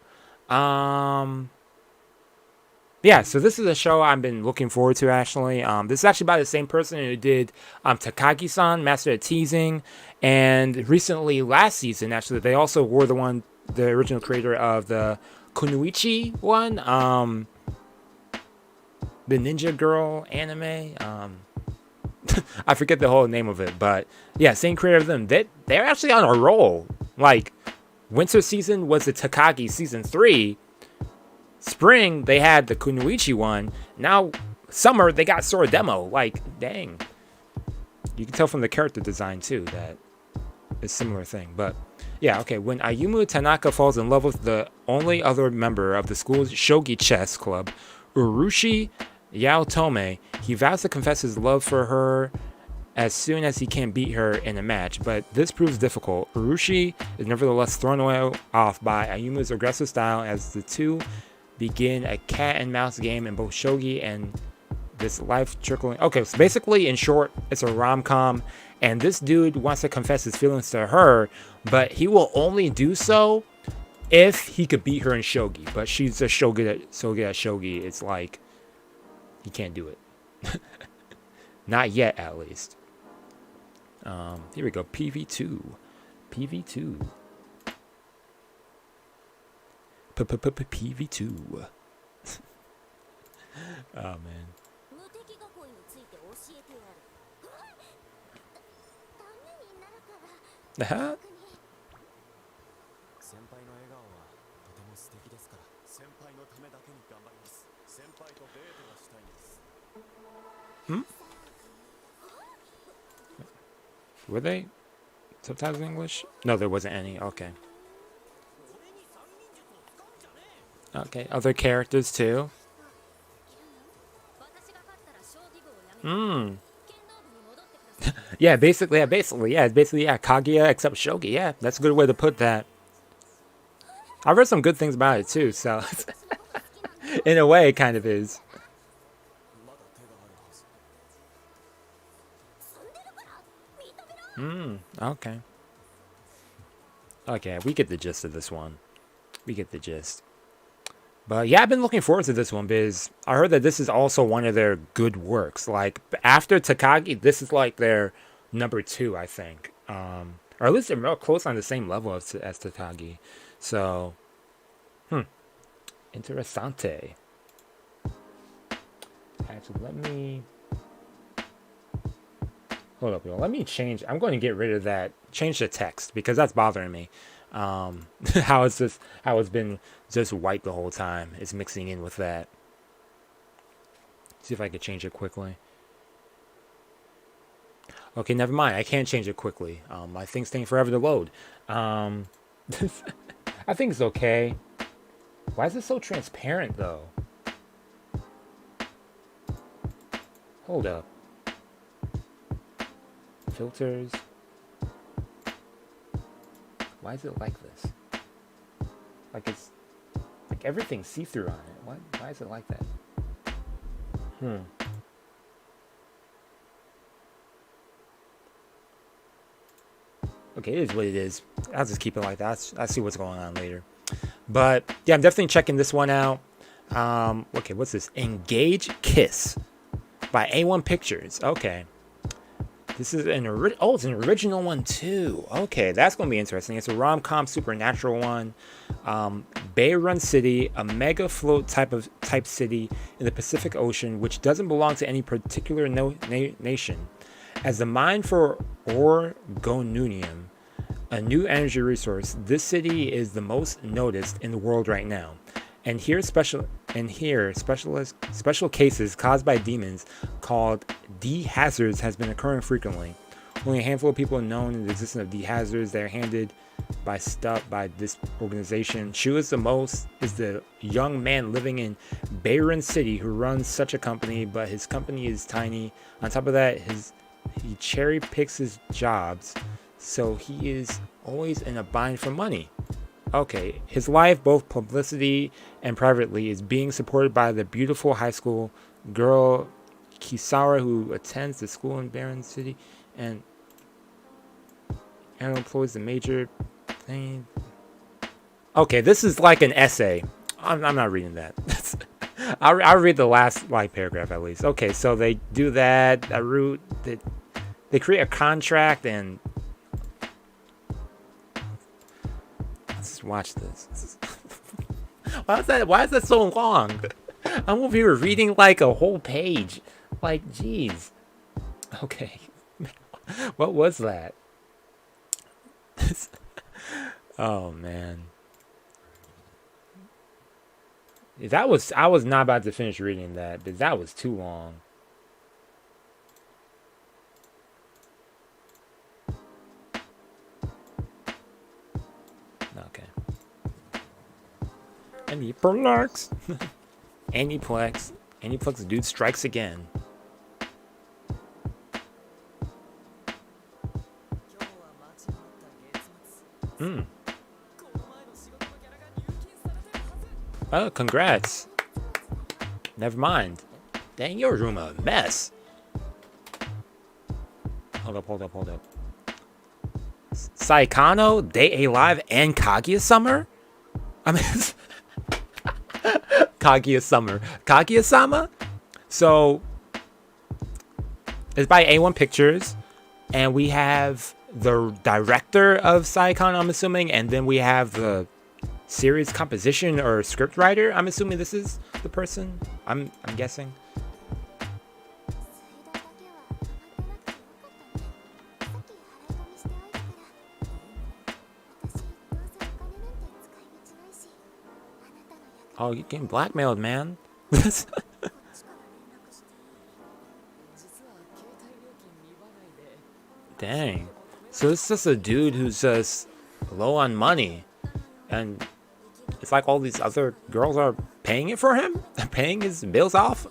yeah, so this is a show I've been looking forward to, actually. This is actually by the same person who did Takagi-san, Master of Teasing, and recently, last season, actually, they also were the original creator of the Kunoichi one, the Ninja Girl anime. I forget the whole name of it, but yeah, same creator of them. They're actually on a roll. Like, winter season was the Takagi season 3. Spring, they had the Kunoichi one. Now, summer, they got Sora Demo. Like, dang. You can tell from the character design, too, that it's a similar thing. But, yeah, okay. When Ayumu Tanaka falls in love with the only other member of the school's shogi chess club, Urushi Yaotome, he vows to confess his love for her as soon as he can beat her in a match, but this proves difficult. Urushi is nevertheless thrown off by Ayumu's aggressive style as the two begin a cat and mouse game in both shogi and this life trickling. Okay, so basically, in short, it's a rom-com, and this dude wants to confess his feelings to her, but he will only do so if he could beat her in shogi. But she's just so good at shogi, it's like he can't do it. Not yet, at least. Here we go. PV2. PV2. PV2. Oh, man. Uh-huh. Hmm? Were they subtitles in English? No, there wasn't any. Okay. Okay, other characters too. Hmm. Yeah, basically, Kaguya except Shogi. Yeah, that's a good way to put that. I've heard some good things about it too, so in a way, it kind of is. Okay. Okay, we get the gist of this one. We get the gist. But yeah, I've been looking forward to this one because I heard that this is also one of their good works. Like, after Takagi, this is like their number 2, I think. Or at least they're real close on the same level as Takagi. So, Interessante. Actually, let me... Hold up, y'all. Let me change. I'm going to get rid of that. Change the text because that's bothering me. How it's been just white the whole time. It's mixing in with that. See if I could change it quickly. Okay, never mind. I can't change it quickly. My thing's taking forever to load. I think it's okay. Why is it so transparent though? Hold up. Filters. Why is it like this? Like it's like everything's see-through on it. Why is it like that? Okay, it is what it is. I'll just keep it like that. I'll see what's going on later. But yeah, I'm definitely checking this one out. Okay, what's this? Engage Kiss by A1 Pictures. Okay. This is it's an original one too. Okay, that's gonna be interesting. It's a rom-com supernatural one. Bay Run City, a mega float type city in the Pacific Ocean, which doesn't belong to any particular nation. As the mine for orgonium, a new energy resource, this city is the most noticed in the world right now. And here special cases caused by demons called D-hazards has been occurring frequently. Only a handful of people have known the existence of D-hazards. They are handed by this organization. Shou is the young man living in Bayron City who runs such a company, but his company is tiny. On top of that, he cherry picks his jobs, so he is always in a bind for money. Okay, his life, both publicity and privately, is being supported by the beautiful high school girl Kisara, who attends the school in Barren City, and employs the major thing. Okay, this is like an essay. I'm not reading that. I'll read the last like paragraph at least. Okay, so they do that. Darou, they create a contract and let's just watch this. Why is that so long? I'm over here reading like a whole page. Like, jeez. Okay. What was that? Oh man. I was not about to finish reading that, but that was too long. Okay. Aniplex. Aniplex dude strikes again. Oh, congrats. Never mind. Dang, your room a mess. Hold up. Saikano, Deai Live, and Kaguya-Summer? I mean, Kaguya-Sama? So, it's by A1 Pictures, and we have the director of Saikano, I'm assuming, and then we have the series composition or script writer. I'm assuming this is the person. I'm guessing. Oh, you're getting blackmailed, man. Dang. So it's just a dude who's just low on money. And it's like all these other girls are paying it for him? Paying his bills off?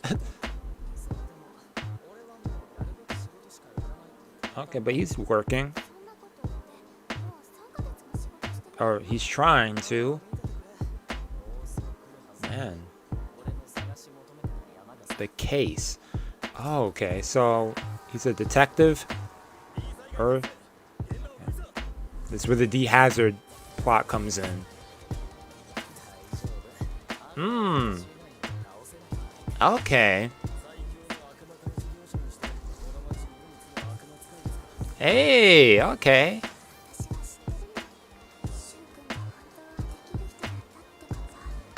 Okay, but he's working. Or he's trying to. Man. The case. Oh, okay. So he's a detective. Or this is where the D Hazard plot comes in. Okay. Hey, okay.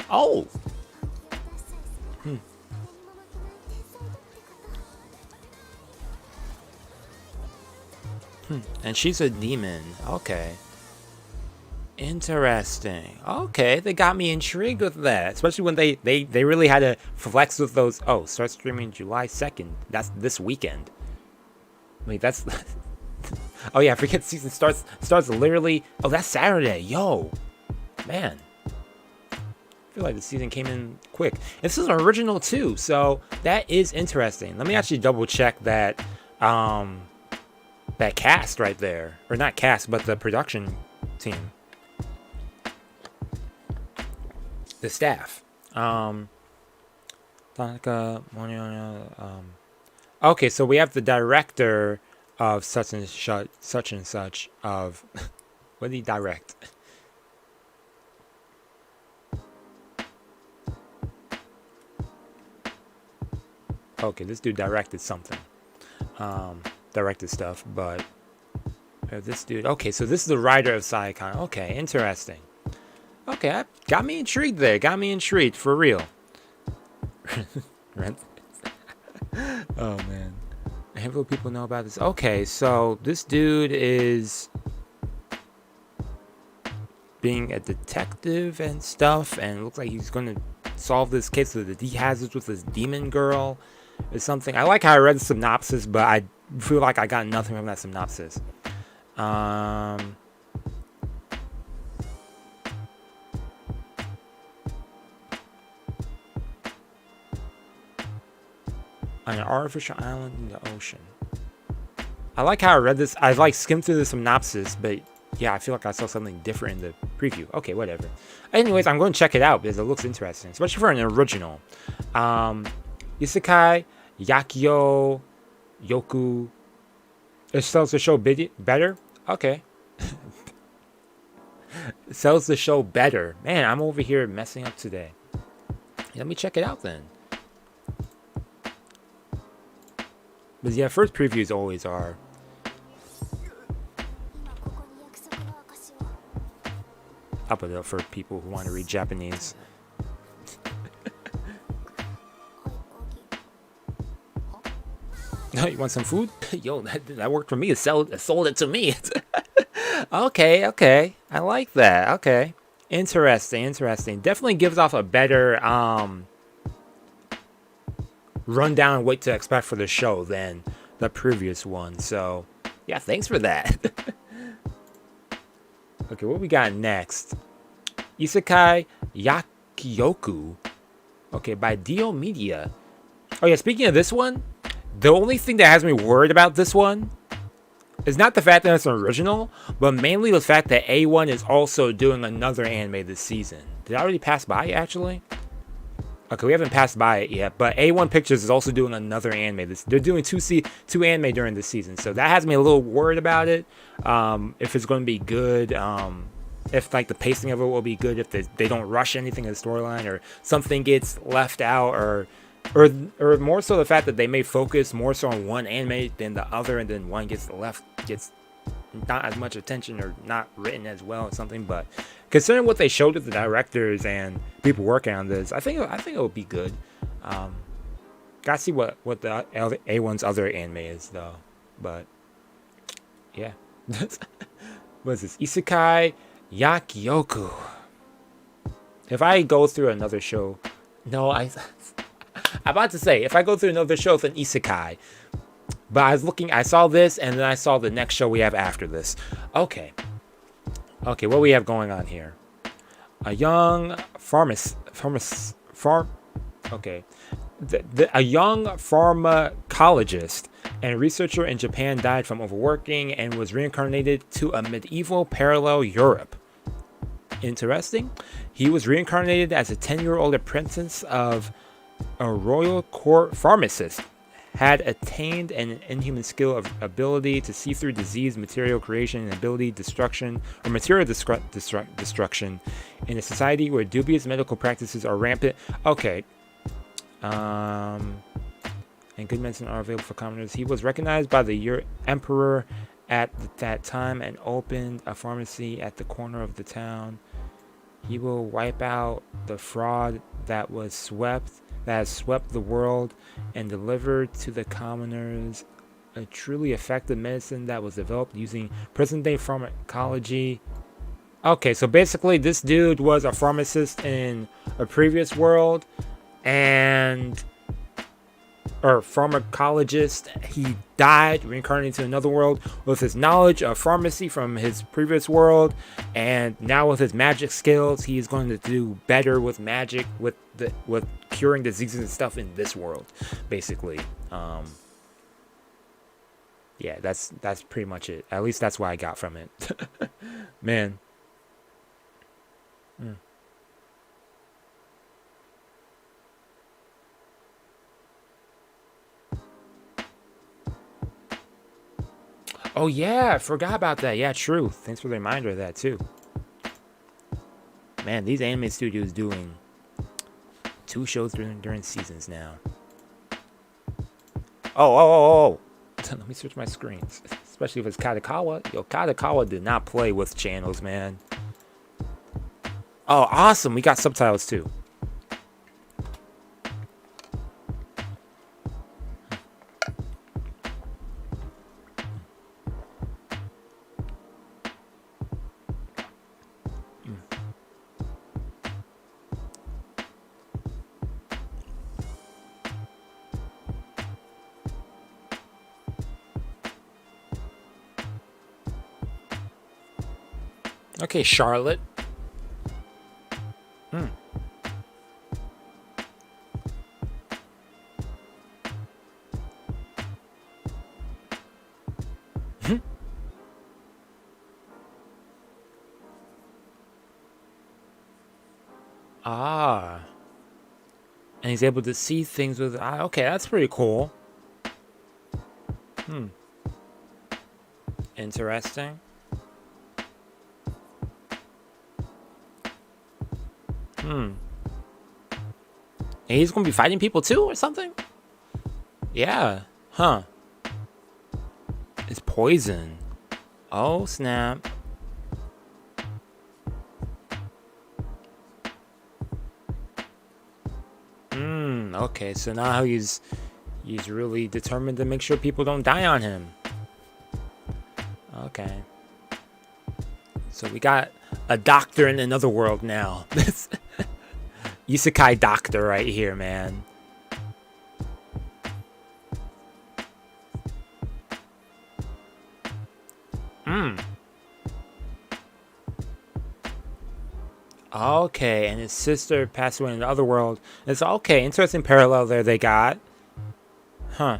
Oh. And she's a demon. Okay. Interesting. Okay, they got me intrigued with that. Especially when they really had to flex with those. Oh, start streaming July 2nd. That's this weekend. Wait, that's... Oh yeah, I forget season starts literally... Oh, that's Saturday. Yo. Man. I feel like the season came in quick. This is an original too, so that is interesting. Let me actually double check that that cast right there. Or not cast, but the production team. The staff. Okay, so we have the director of such and such of... What did he direct? Okay, this dude directed something. Directed stuff, but... This dude... Okay, so this is the writer of Saikon. Okay, interesting. Okay, that got me intrigued there. Got me intrigued, for real. Oh, man. A handful of people know about this. Okay, so this dude is... being a detective and stuff, and it looks like he's going to solve this case of the D-hazards with this demon girl or something. I like how I read the synopsis, but I feel like I got nothing from that synopsis. On an artificial island in the ocean. I like how I read this. I like skimmed through the synopsis, but yeah, I feel like I saw something different in the preview. Okay, whatever. Anyways, I'm going to check it out because it looks interesting, especially for an original. Isekai Yakyo Yoku. It sells the show better? Okay. It sells the show better. Man, I'm over here messing up today. Let me check it out then. But yeah, first previews always are. I'll put it up for people who want to read Japanese. You want some food? Yo, that worked for me. It sold it to me. Okay. I like that. Okay. Interesting. Definitely gives off a better rundown and what to expect for the show than the previous one. So, yeah, thanks for that. Okay, what we got next? Isekai Yakyoku. Okay, by Dio Media. Oh yeah, speaking of this one, the only thing that has me worried about this one is not the fact that it's an original, but mainly the fact that A1 is also doing another anime this season. Did I already pass by it, actually? Okay, we haven't passed by it yet, but A1 Pictures is also doing another anime. They're doing two anime during this season, so that has me a little worried about it. If it's going to be good, if like the pacing of it will be good, if they don't rush anything in the storyline, or something gets left out, or more so the fact that they may focus more so on one anime than the other, and then one gets not as much attention or not written as well or something. But considering what they showed to the directors and people working on this, I think it will be good. Gotta see what the A1's other anime is though. But yeah. What is this? Isekai Yakyoku. If I go through another show, I'm about to say, if I go through another show, it's an isekai. But I saw this, and then I saw the next show we have after this. Okay, what we have going on here? A young a young pharmacologist and researcher in Japan died from overworking and was reincarnated to a medieval parallel Europe. Interesting. He was reincarnated as a 10-year-old apprentice of a royal court pharmacist, had attained an inhuman skill of ability to see through disease, material creation, and ability destruction, or material destruction in a society where dubious medical practices are rampant. Okay. And good medicine are available for commoners. He was recognized by the emperor at that time and opened a pharmacy at the corner of the town. He will wipe out the fraud that has swept the world and deliver to the commoners a truly effective medicine that was developed using present-day pharmacology. Okay, so basically this dude was a pharmacist in a previous world, or pharmacologist. He died, reincarnated to another world with his knowledge of pharmacy from his previous world, and now with his magic skills, he is going to do better with magic, with curing diseases and stuff in this world, basically. Yeah, that's pretty much it. At least that's what I got from it. Man. Oh yeah, I forgot about that. Yeah, true. Thanks for the reminder of that too. Man, these anime studios doing 2 shows during seasons now. Oh. Let me switch my screens. Especially if it's Kadokawa. Yo, Kadokawa did not play with channels, man. Oh, awesome. We got subtitles too. Okay, Charlotte. And he's able to see things with... okay, that's pretty cool. Interesting. And he's gonna be fighting people too or something? Yeah. Huh. It's poison. Oh, snap. Okay, so now he's really determined to make sure people don't die on him. Okay. So we got a doctor in another world now. This isekai doctor right here, man. Okay, and his sister passed away in the other world. It's okay, interesting parallel there they got. Huh.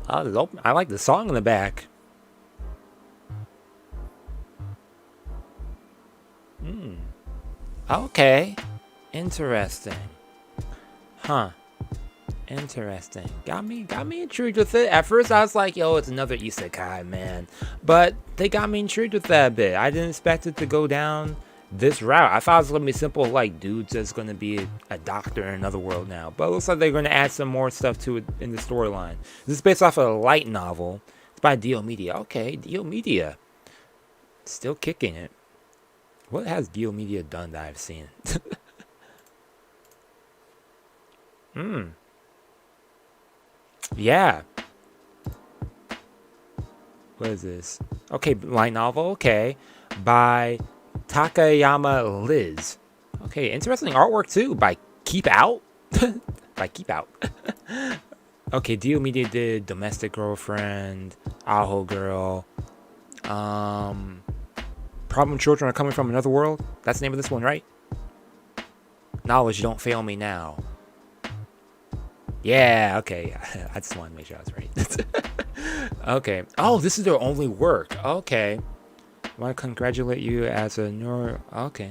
Oh, I like the song in the back. Okay. Interesting. Huh. Interesting. Got me intrigued with it. At first I was like, yo, it's another isekai, man. But they got me intrigued with that a bit. I didn't expect it to go down this route. I thought it was gonna be simple, like dude's just gonna be a doctor in another world now. But it looks like they're gonna add some more stuff to it in the storyline. This is based off of a light novel. It's by Dio Media. Okay, Dio Media. Still kicking it. What has Dio Media done that I've seen? Yeah. What is this? Okay, light novel. Okay, by Takayama Liz. Okay, interesting artwork too by Keep Out. By Keep Out. Okay, Dio Media did Domestic Girlfriend, Aho Girl. Problem Children Are Coming From Another World. That's the name of this one, right? Knowledge Don't Fail Me Now. Yeah, okay. I just wanted to make sure I was right. Okay. Oh, this is their only work. Okay. I want to congratulate you as a neuro... Okay.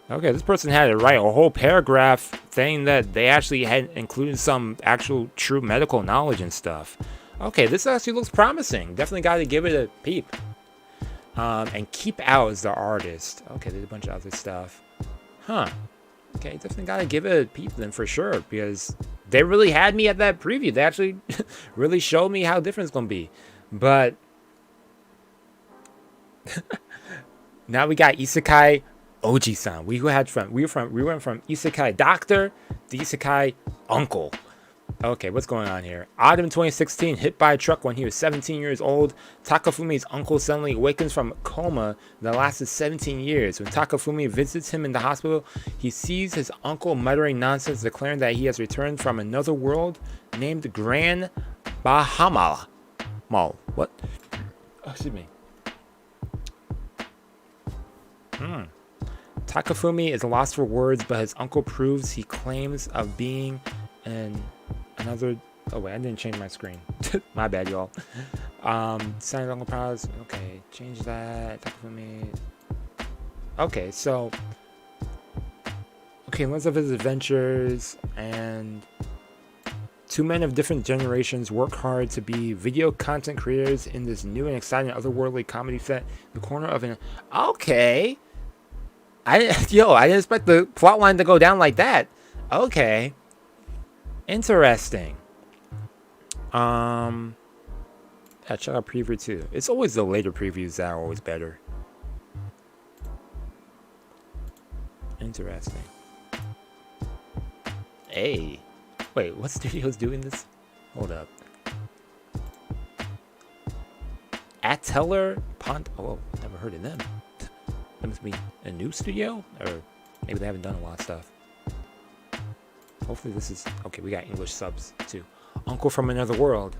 Okay, this person had to write a whole paragraph saying that they actually had included some actual true medical knowledge and stuff. Okay, this actually looks promising. Definitely got to give it a peep. And Keep Out is the artist. Okay, there's a bunch of other stuff. Huh. Okay, definitely gotta give it a peep then for sure, because they really had me at that preview. They actually really showed me how different it's gonna be. But now we got Isekai Oji-san. We went from Isekai Doctor to Isekai Uncle. Okay, what's going on here? Autumn 2016, hit by a truck when he was 17 years old. Takafumi's uncle suddenly awakens from a coma that lasted 17 years. When Takafumi visits him in the hospital, he sees his uncle muttering nonsense, declaring that he has returned from another world named Grand Bahama. What? Oh, excuse me. Takafumi is lost for words, but his uncle proves he claims of being another... Oh wait, I didn't change my screen. My bad, y'all. Sign Uncle Prowse. Okay, change that. Takafumi. Okay, so... Okay, lots of his adventures, and... Two men of different generations work hard to be video content creators in this new and exciting otherworldly comedy set in the corner of an... Okay! I didn't expect the plotline to go down like that. Okay. Interesting. Yeah, check out preview too. It's always the later previews that are always better. Interesting. Hey. Wait, what studio's doing this? Hold up. Atelier Pont. Oh, never heard of them. That must be a new studio? Or maybe they haven't done a lot of stuff. Hopefully this is... Okay, we got English subs too. Uncle from Another World.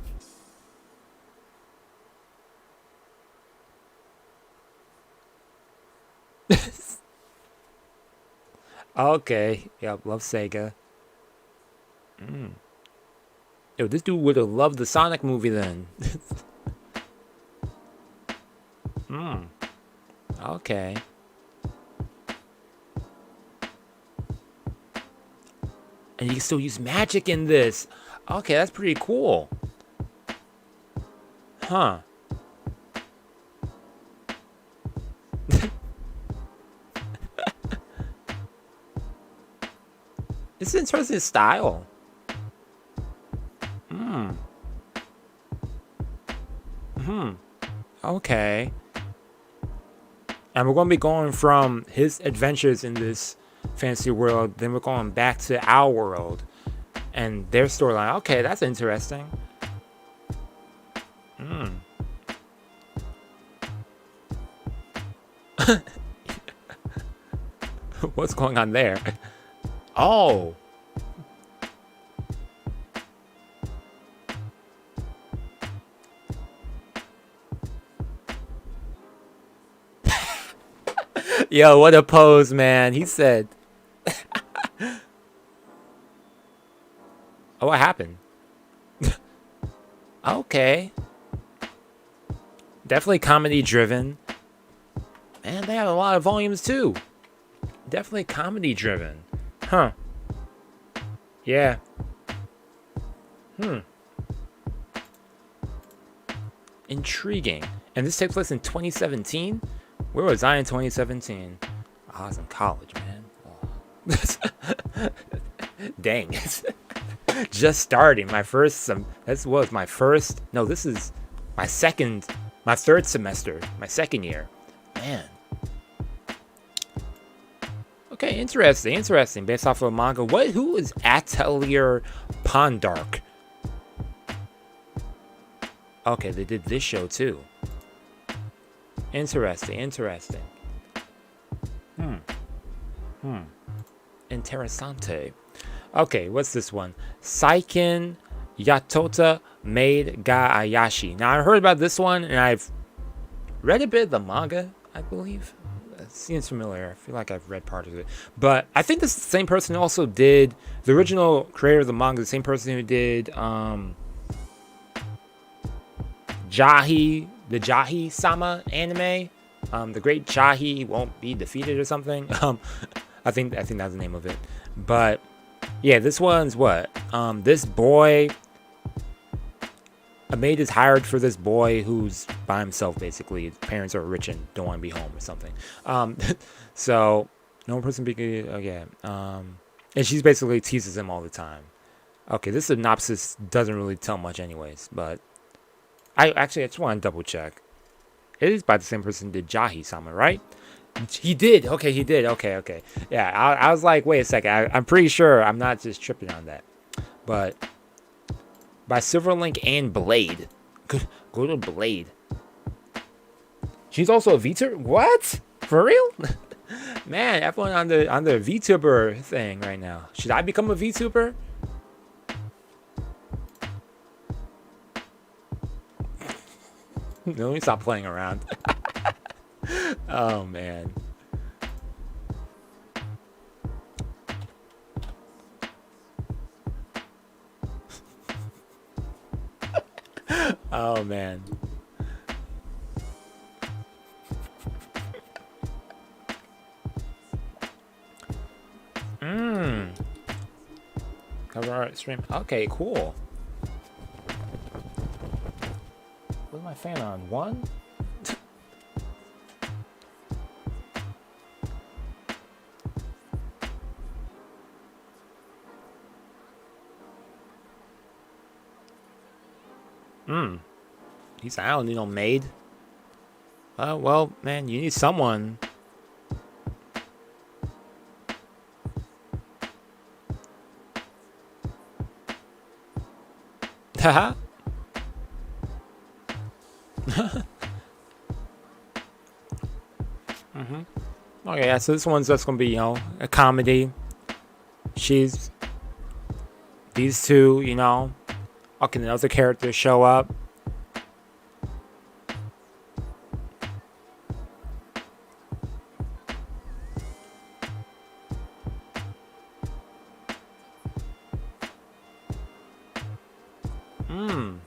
Okay. Yep, love Sega. Yo, this dude would have loved the Sonic movie then. Okay. And you can still use magic in this. Okay, that's pretty cool. Huh. It's an interesting style. Okay. And we're going to be going from his adventures in this fantasy world, then we're going back to our world and their storyline. Okay, that's interesting. What's going on there? Oh. Yo, what a pose, man. He said. Oh, what happened? Okay. Definitely comedy driven. Man, they have a lot of volumes too. Definitely comedy driven. Huh. Yeah. Intriguing. And this takes place in 2017? Where was I in 2017? I was in college, man. Dang. Just starting. My first this was my first. No, this is my third semester. My second year. Man. Okay, interesting. Based off of a manga. Who is Atelier Pondark? Okay, they did this show too. Interesting. Interessante. Okay, what's this one? Saikin Yatota Maid ga Ayashi. Now, I heard about this one, and I've read a bit of the manga, I believe. It seems familiar. I feel like I've read part of it. But I think this is the same person who also did... The original creator of the manga, the same person who did... The Jahi-sama anime, the Great Jahi Won't Be Defeated or something. I think that's the name of it. But yeah, this one's what? This boy, a maid is hired for this boy who's by himself basically. His parents are rich and don't want to be home or something. So no person and she's basically teases him all the time. Okay, this synopsis doesn't really tell much anyways, but. I just want to double check. It is by the same person who did Jahi-sama, right? He did. Okay, he did. Okay. Yeah, I was like, wait a second. I'm pretty sure I'm not just tripping on that. But by Silverlink and Blade. Go to Blade. She's also a VTuber? What? For real? Man, everyone on the VTuber thing right now. Should I become a VTuber? Let me stop playing around. Oh, man. Oh, man. Cover art stream. Okay, cool. What's my fan on? 1? He said, I don't need no maid. Well, man, you need someone. Haha. Okay, yeah, so this one's just gonna be, a comedy. These two, okay, another character show up.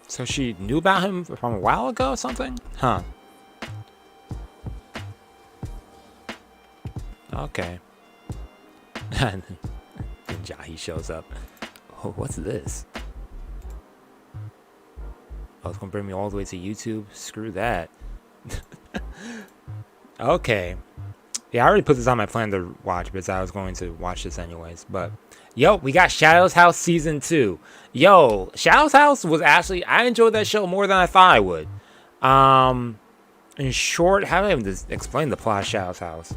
So she knew about him from a while ago or something? Huh. Okay. And then Jahi shows up. Oh, what's this? Oh, it's gonna bring me all the way to YouTube. Screw that. Okay. Yeah, I already put this on my plan to watch because I was going to watch this anyways. But, yo, we got Shadow's House Season 2. Yo, Shadow's House was actually... I enjoyed that show more than I thought I would. In short, how do I even explain the plot of Shadow's House?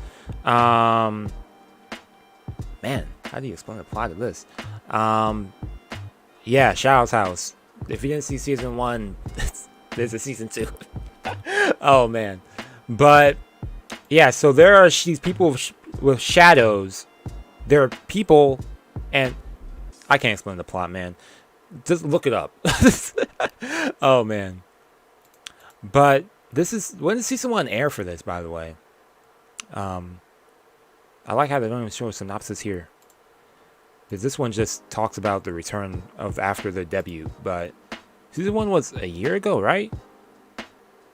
Man, how do you explain the plot of this? Yeah, Shadow's House. If you didn't see Season 1, there's a Season 2. Oh, man. But... yeah, so there are these people with shadows. There are people, and I can't explain the plot, man. Just look it up. Oh, man. But this is... when does Season 1 air for this, by the way? I like how they don't even show a synopsis here. Because this one just talks about the return of after the debut. But Season 1 was a year ago, right?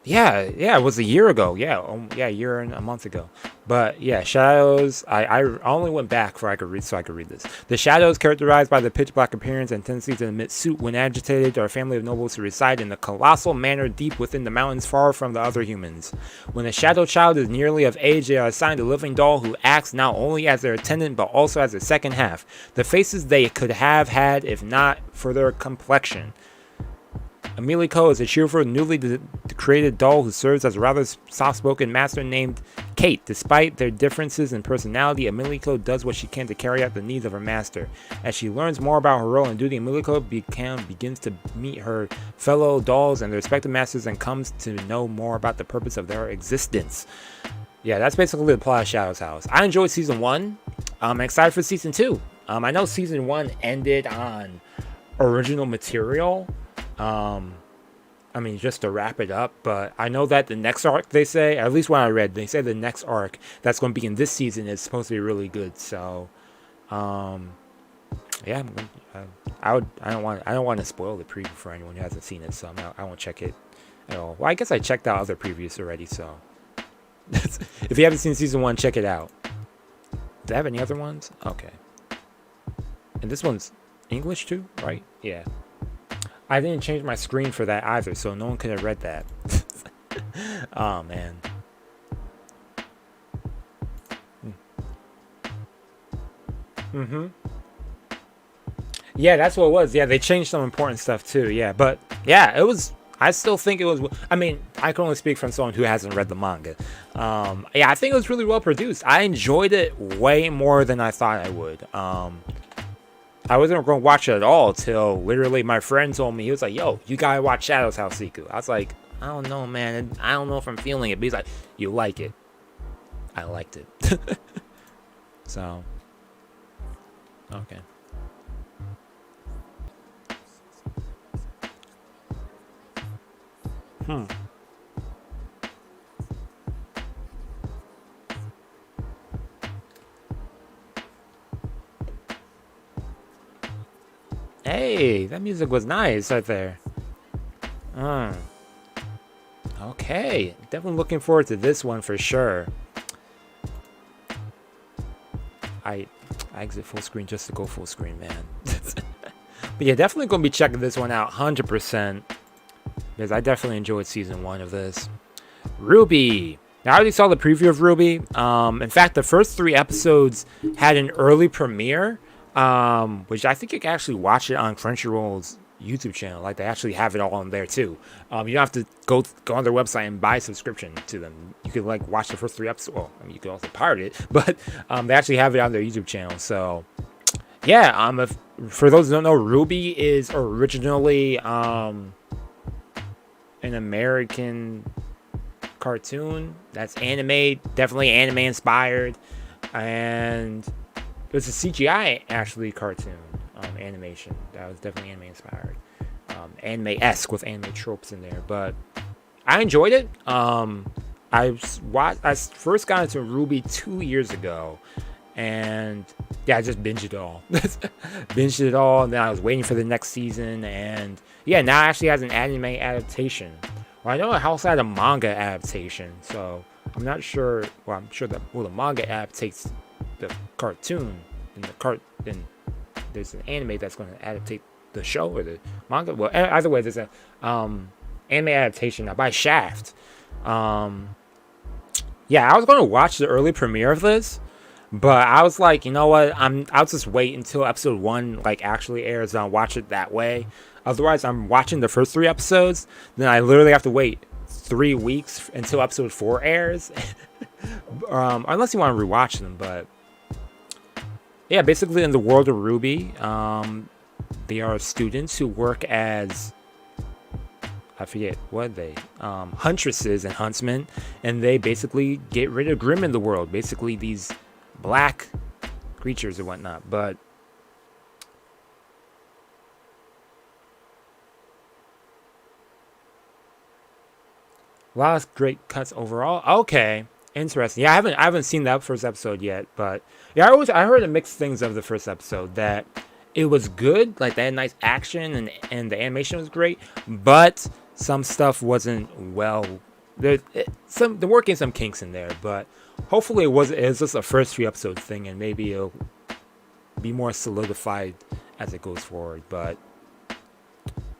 Yeah, it was a year ago. Yeah, a year and a month ago. But yeah, Shadows. I only went back so I could read this. The Shadows, characterized by the pitch black appearance and tendency to emit soot when agitated, are a family of nobles who reside in a colossal manor deep within the mountains, far from the other humans. When a Shadow child is nearly of age, they are assigned a living doll who acts not only as their attendant but also as their second half. The faces they could have had if not for their complexion. Emilico is a cheerful, newly created doll who serves as a rather soft-spoken master named Kate. Despite their differences in personality, Emilico does what she can to carry out the needs of her master. As she learns more about her role and duty, Emilico begins to meet her fellow dolls and their respective masters and comes to know more about the purpose of their existence. Yeah, that's basically the plot of Shadow's House. I enjoyed Season 1. I'm excited for Season 2. I know Season 1 ended on original material. I mean, just to wrap it up, but I know that the next arc, they say, at least when I read, they say the next arc that's going to be in this season is supposed to be really good. So, yeah, I don't want to spoil the preview for anyone who hasn't seen it, so I won't check it at all. Well, I guess I checked out other previews already, so if you haven't seen Season 1, check it out. Do I have any other ones? Okay. And this one's English too, right? Yeah. I didn't change my screen for that either, so no one could have read that. Oh, man. Yeah, that's what it was. Yeah, they changed some important stuff too. Yeah, but yeah, it was... I still think it was... I mean, I can only speak from someone who hasn't read the manga. Yeah, I think it was really well produced. I enjoyed it way more than I thought I would. I wasn't going to watch it at all till literally my friend told me. He was like, yo, you got to watch Shadow's House Siku. I was like, I don't know, man. I don't know if I'm feeling it. But he's like, you like it. I liked it. So, okay. Hey, that music was nice right there. Okay, definitely looking forward to this one for sure. I exit full screen just to go full screen, man. But yeah, definitely gonna be checking this one out 100% because I definitely enjoyed Season 1 of this. Ruby. Now, I already saw the preview of Ruby. In fact, the first 3 episodes had an early premiere. Which I think you can actually watch it on Crunchyroll's YouTube channel. Like, they actually have it all on there too. You don't have to go on their website and buy a subscription to them. You could like watch the first 3 episodes. Well, I mean, you could also pirate it, but they actually have it on their YouTube channel. So yeah, for those who don't know, Ruby is originally an American cartoon that's anime, definitely anime inspired, and it was a CGI actually cartoon animation that was definitely anime inspired, anime-esque with anime tropes in there. But I enjoyed it. I first got into Ruby 2 years ago, and yeah, I just binged it all. Binged it all, and then I was waiting for the next season, and yeah, now it actually has an anime adaptation. Well, I know it also had a manga adaptation, so I'm not sure. Well, I'm sure that the manga adaptates the cartoon, and there's an anime that's going to adaptate the show or the manga. Well, either way, there's a anime adaptation by Shaft. Yeah, I was going to watch the early premiere of this, but I was like, you know what? I'll just wait until episode 1 like actually airs and I'll watch it that way. Otherwise, I'm watching the first 3 episodes, then I literally have to wait 3 weeks until episode 4 airs. Unless you want to rewatch them, but yeah, basically in the world of Ruby, they are students who work as, I forget what they huntresses and huntsmen, and they basically get rid of Grimm in the world, basically these black creatures and whatnot. But a lot of great cuts overall. Okay, interesting. Yeah, I haven't seen that first episode yet, but yeah, I heard mixed things of the first episode, that it was good, like they had nice action and the animation was great, but some stuff wasn't well. They're working some kinks in there, but hopefully it's just a first 3 episode thing, and maybe it'll be more solidified as it goes forward. But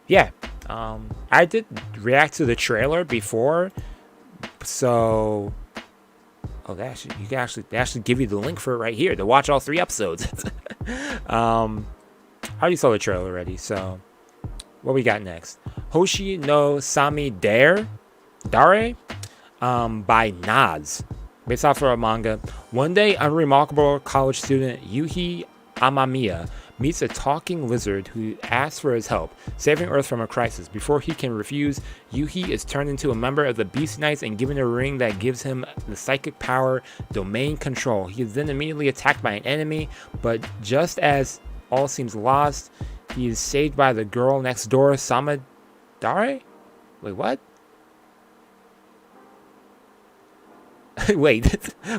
yeah, I did react to the trailer before, so they actually give you the link for it right here to watch all 3 episodes. I already saw the trailer already, so what we got next? Hoshi no Sami Dare by Nads, based off of a manga. One day, a remarkable college student, Yuhi Amamiya, meets a talking lizard who asks for his help, saving Earth from a crisis. Before he can refuse, Yuhi is turned into a member of the Beast Knights and given a ring that gives him the psychic power Domain Control. He is then immediately attacked by an enemy, but just as all seems lost, he is saved by the girl next door, Samadare? Wait, what? Wait,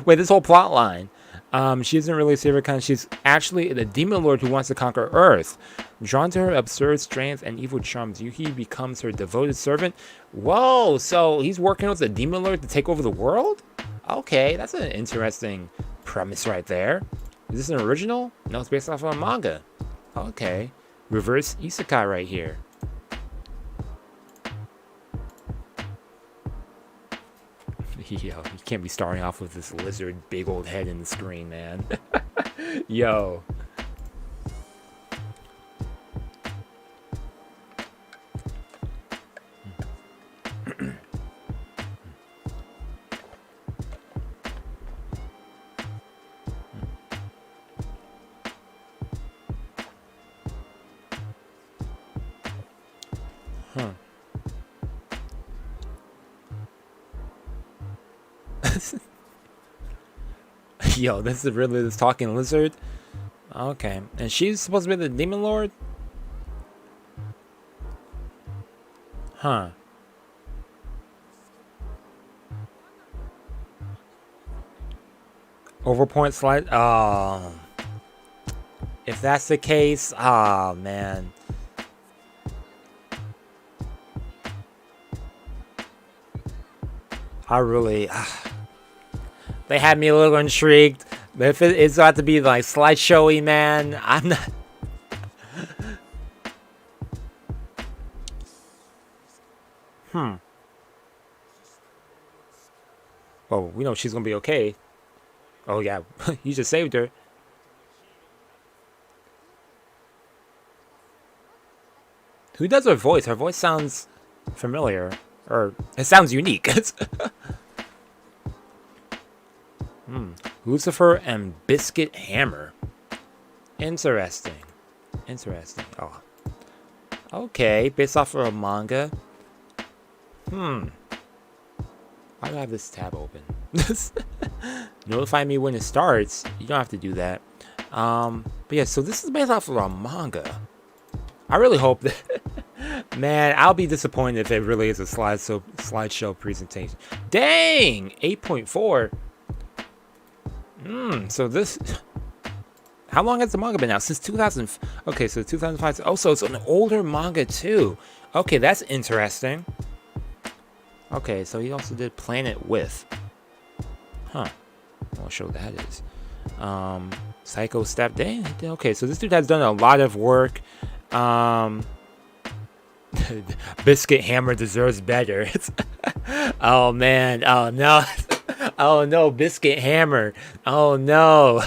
this whole plot line. She isn't really a saver kind. She's actually the demon lord who wants to conquer Earth. Drawn to her absurd strength and evil charms, Yuhi becomes her devoted servant. Whoa, so he's working with the demon lord to take over the world? Okay, that's an interesting premise right there. Is this an original? No, it's based off of a manga. Okay, reverse isekai right here. Yo, you can't be starting off with this lizard big old head in the screen, man. Yo. Huh. Yo, this is really this talking lizard? Okay. And she's supposed to be the demon lord? Huh. Overpoint slide? Oh. If that's the case, oh man. I really... They had me a little intrigued. But if it's got to be like slideshowy, man, I'm not... Well, we know she's gonna be okay. Oh yeah, you just saved her. Who does her voice? Her voice sounds familiar. Or, it sounds unique. Lucifer and Biscuit Hammer. Interesting. Oh. Okay, based off of a manga. Why do I have this tab open? Notify me when it starts. You don't have to do that. But yeah, so this is based off of a manga. I really hope that... Man, I'll be disappointed if it really is a slideshow presentation. Dang! 8.4. So this... How long has the manga been out? Since 2000... Okay, so 2005... Oh, so it's an older manga, too. Okay, that's interesting. Okay, so he also did Planet With. Huh. I'll show what that is. Psycho Step. Dang. Okay, so this dude has done a lot of work. Biscuit Hammer deserves better. Oh man, oh no. Oh no, Biscuit Hammer. Oh no.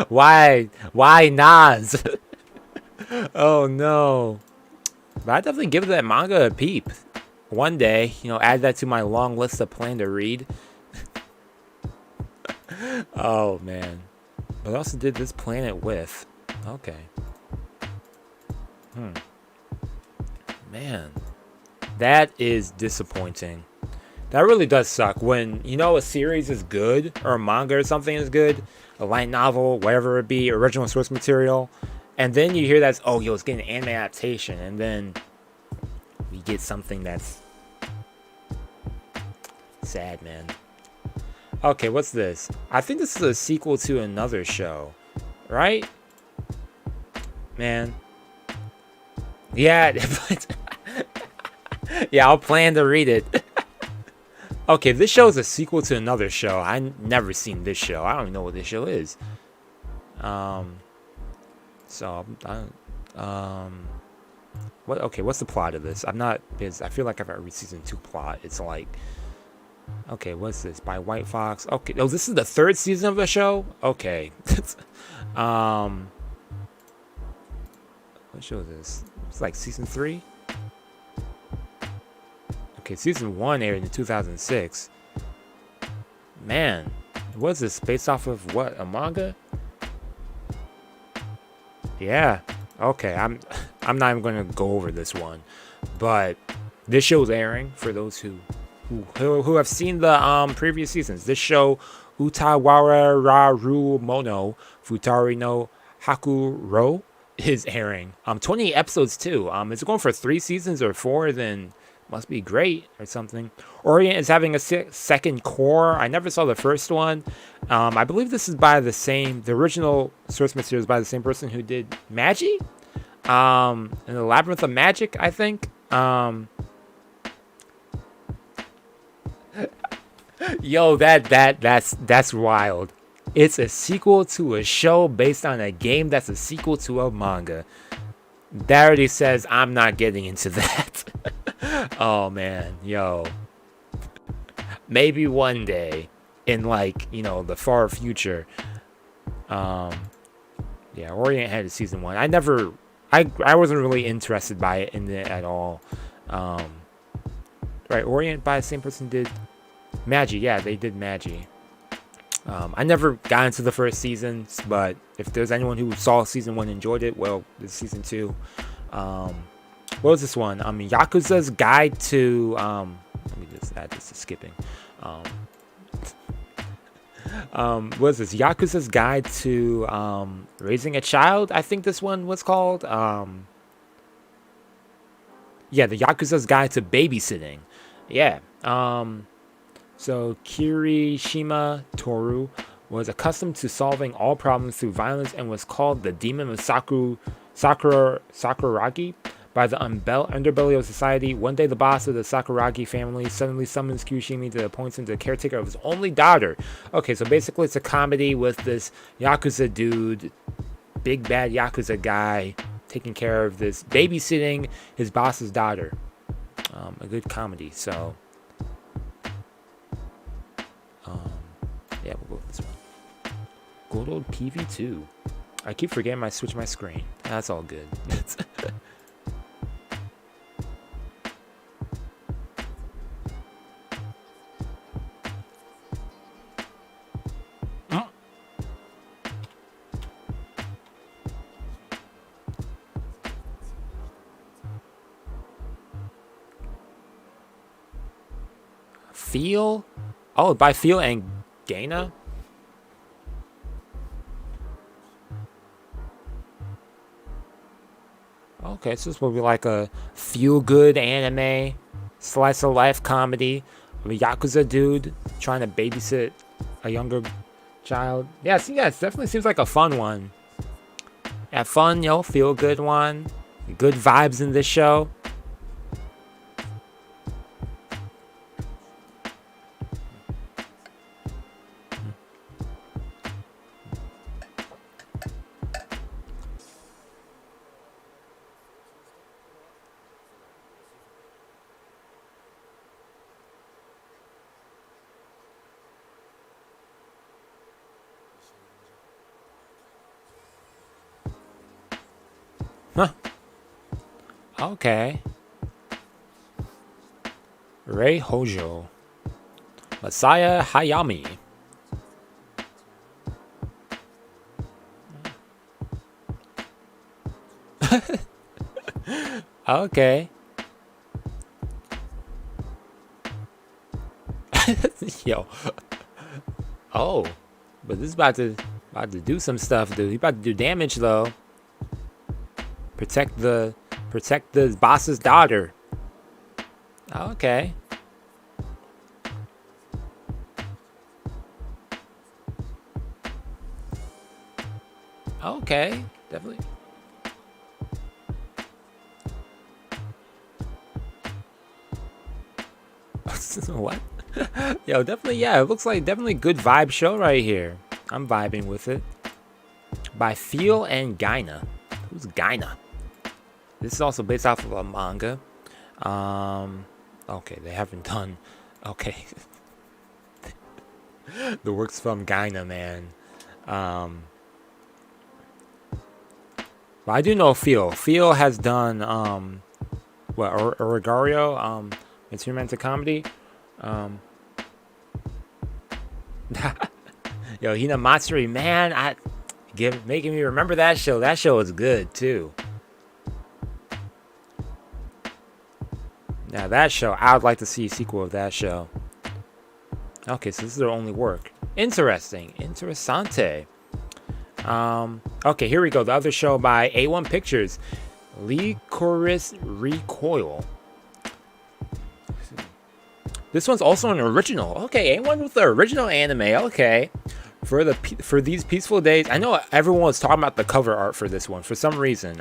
Why Nas? Oh no. But I definitely give that manga a peep. One day, add that to my long list of plan to read. Oh man. But I also did this planet with. Okay. Man. That is disappointing. That really does suck. When, a series is good, or a manga or something is good, a light novel, whatever it be, original source material, and then you hear that's, it's getting an anime adaptation, and then we get something that's sad, man. Okay, what's this? I think this is a sequel to another show, right? Man. Yeah, yeah, I'll plan to read it. Okay, this show is a sequel to another show. I never seen this show. I don't even know what this show is. What's the plot of this? Because I feel like I've already read season 2 plot. It's like, okay, what's this? By White Fox. Okay, this is the 3rd season of the show? Okay. What show is this? It's like season 3? Okay, season 1 aired in 2006. Man, what is this? Based off of what? A manga? Yeah. Okay, I'm not even going to go over this one, but this show's airing for those who have seen the previous seasons. This show, Utawara Mono Futari no Hakuro, is airing. 28 episodes too. It's going for 3 seasons or 4. Then must be great or something. Orient is having a second core. I never saw the first one. I believe this is by the original source material is by the same person who did Magi. In the Labyrinth of Magic, I think. Yo, that's wild. It's a sequel to a show based on a game that's a sequel to a manga. That already says I'm not getting into that. Oh man, yo. Maybe one day in the far future. Yeah, Orient had a season 1. I wasn't really interested by it at all. Right, Orient by the same person did Magi. Yeah, they did Magi. I never got into the first season, but if there's anyone who saw season 1 and enjoyed it, well, this is season 2. What was this one? Yakuza's Guide to let me just add this to skipping. What is this? Yakuza's Guide to Raising a Child, I think this one was called. Yeah, the Yakuza's Guide to Babysitting. Yeah. So Kirishima Toru was accustomed to solving all problems through violence and was called the Demon of Sakuragi by the underbelly of society. One day, the boss of the Sakuragi family suddenly summons Kirishima to appoint him the caretaker of his only daughter. Okay, so basically it's a comedy with this Yakuza dude, big bad Yakuza guy, taking care of this, babysitting his boss's daughter. A good comedy, so... yeah, we'll go with this one. Good old PV2. I keep forgetting I switch my screen. That's all good. Feel? Oh, by Feel and Gaina? Okay, so this will be like a feel-good anime, slice-of-life comedy of a Yakuza dude trying to babysit a younger child. Yeah, it definitely seems like a fun one. Yeah, fun, feel-good one. Good vibes in this show. Okay. Rei Hojo. Masaya Hayami. Okay. Yo. Oh. But this is about to do some stuff, dude. He about to do damage though. Protect the boss's daughter. Okay. Okay, definitely. What? Yo, definitely, yeah, it looks like definitely good vibe show right here. I'm vibing with it. By Feel and Gaina. Who's Gaina? This is also based off of a manga. Okay, they haven't done. Okay. The works from Gaina, man. But I do know Feel. Feel has done Origario, it's romantic comedy. Yo, Hinamatsuri, man, making me remember that show. That show is good too. Now that show, I would like to see a sequel of that show. Okay, so this is their only work. Interesting. Interessante. Okay, here we go. The other show by A1 Pictures. Licorice Recoil. This one's also an original. Okay, A1 with the original anime. Okay. For these peaceful days, I know everyone was talking about the cover art for this one for some reason.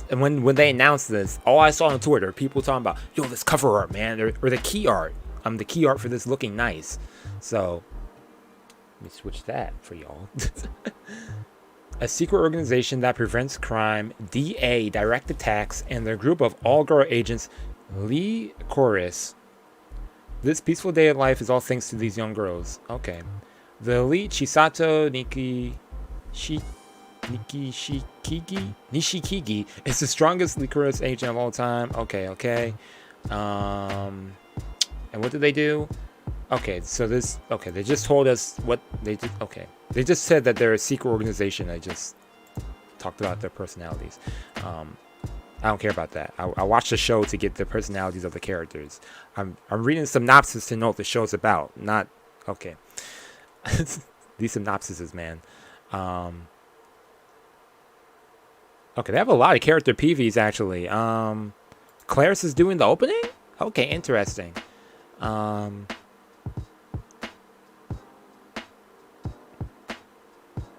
When they announced this, all I saw on Twitter, people talking about, yo, this cover art, man, or the key art. The key art for this looking nice. So let me switch that for y'all. A secret organization that prevents crime, Deai direct attacks, and their group of all-girl agents, Licorice. This peaceful day of life is all thanks to these young girls. Okay. The elite Chisato Nishikigi is the strongest Licorice agent of all time. Okay. And what did they do? Okay, so they just told us what they did. Okay. They just said that they're a secret organization. They just talked about their personalities. I don't care about that. I watched the show to get the personalities of the characters. I'm reading synopsis to know what the show's about. Not okay. These synopsises, man. Okay, they have a lot of character PVs actually. Claris is doing the opening? Okay, interesting.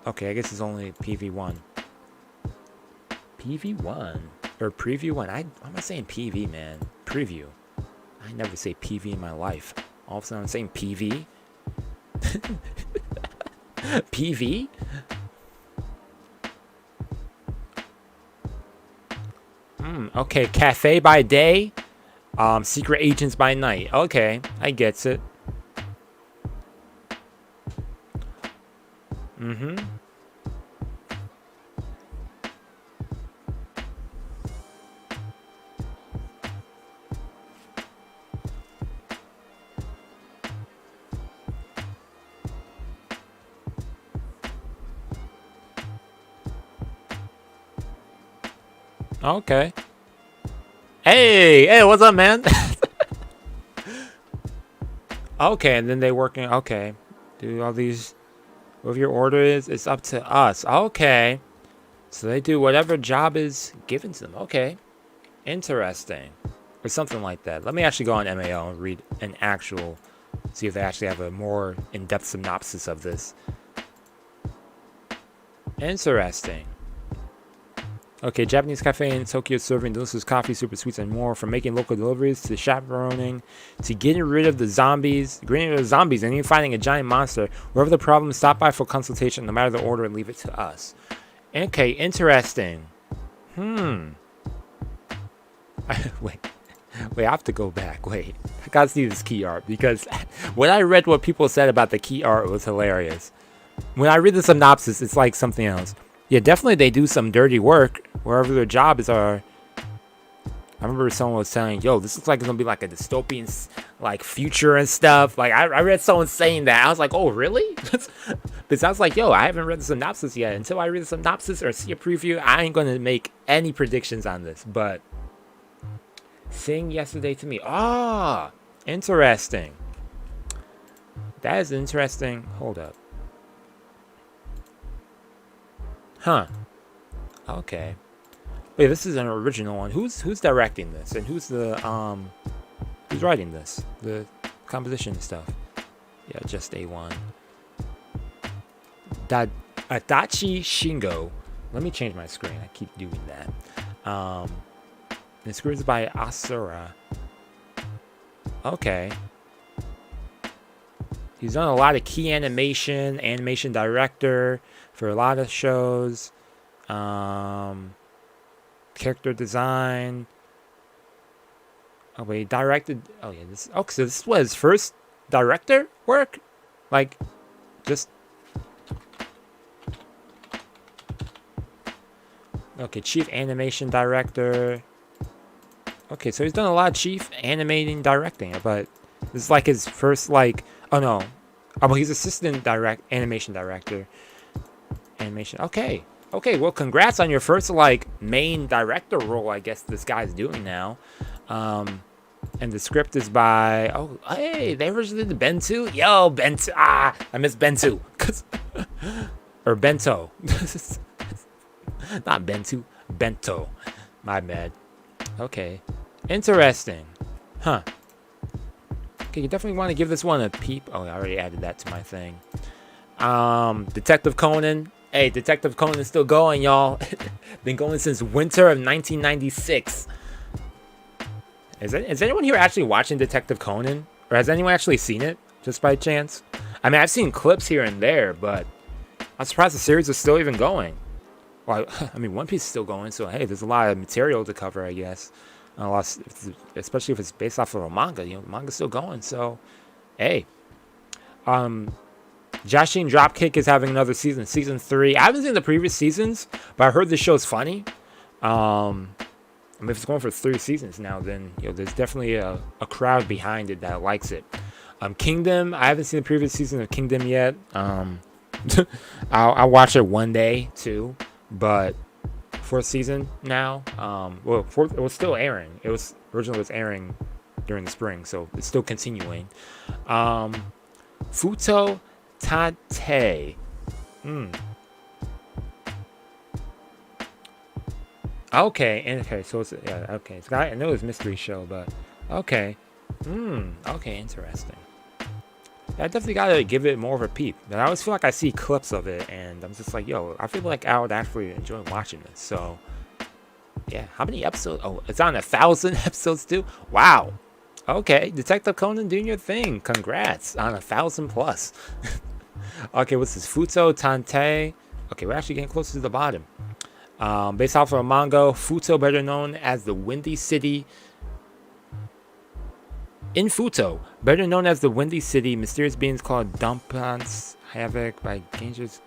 Okay, I guess it's only PV1. PV1 or preview 1. Why am I saying PV, man? Preview. I never say PV in my life. All of a sudden I'm saying PV. PV? Okay, cafe by day, secret agents by night. Okay, I gets it. Okay. Hey, what's up, man? Okay, and then they working. Okay, do all these. Whatever your order is, it's up to us. Okay, so they do whatever job is given to them. Okay, interesting, or something like that. Let me actually go on MAO and read an actual. See if they actually have a more in-depth synopsis of this. Interesting. Okay, Japanese cafe in Tokyo serving delicious coffee, super sweets, and more. From making local deliveries to chaperoning to getting rid of the zombies, and even fighting a giant monster. Wherever the problem, stop by for consultation. No matter the order, leave it to us. Okay, interesting. Wait, I have to go back. Wait, I gotta see this key art because when I read what people said about the key art, it was hilarious. When I read the synopsis, it's like something else. Yeah, definitely they do some dirty work wherever their job is are I remember someone was saying, yo, this looks like it's gonna be like a dystopian like future and stuff. Like I read someone saying that. I was like, oh really? Because I was like, yo, I haven't read the synopsis yet. Until I read the synopsis or see a preview, I ain't gonna make any predictions on this. But Sing yesterday to me. Ah, interesting. That is interesting. Hold up. Huh. Okay. Wait, this is an original one. Who's directing this, and who's writing this? The composition stuff. Yeah, just A1. Adachi Shingo. Let me change my screen. I keep doing that. It's scripted by Asura. Okay. He's done a lot of key animation director for a lot of shows. Character design. Oh wait, he directed. Oh yeah, this. Oh, so this was his first director work, like, just. Okay, chief animation director. Okay, so he's done a lot of chief animating directing, but this is like his first like. Oh no, well he's assistant animation director. Animation. Okay. Okay, well, congrats on your first, like, main director role, I guess this guy's doing now. And the script is by... Oh, hey, they originally did Bento? Yo, Bento. Ah, I miss Bento. Or Bento. Not Bento. Bento. My bad. Okay. Interesting. Huh. Okay, you definitely want to give this one a peep. Oh, I already added that to my thing. Detective Conan. Hey, Detective Conan is still going, y'all. Been going since winter of 1996. Is anyone here actually watching Detective Conan? Or has anyone actually seen it, just by chance? I mean, I've seen clips here and there, but I'm surprised the series is still even going. Well, I mean, One Piece is still going, so hey, there's a lot of material to cover, I guess. Especially if it's based off of a manga. You know, the manga's still going, so hey. Jashin Dropkick is having another season, season 3. I haven't seen the previous seasons, but I heard this show's funny. I mean, if it's going for 3 seasons now, then there's definitely a crowd behind it that likes it. Kingdom, I haven't seen the previous season of Kingdom yet. I'll watch it one day too, but 4th season now. It was still airing. Originally was airing during the spring, so it's still continuing. Futo Tate. Okay, so it's okay. I know it's a mystery show, but okay. Okay, interesting. I definitely gotta give it more of a peep. But I always feel like I see clips of it, and I'm just like, yo, I feel like I would actually enjoy watching this. So, yeah, how many episodes? Oh, it's on 1,000 episodes too. Wow. Okay, Detective Conan doing your thing. Congrats on 1,000 plus. Okay, what's this? Futo Tante. Okay, we're actually getting closer to the bottom. Based off of a manga, Futo, better known as the Windy City. In Futo, better known as the Windy City, mysterious beings called Dumpants havoc by Genji's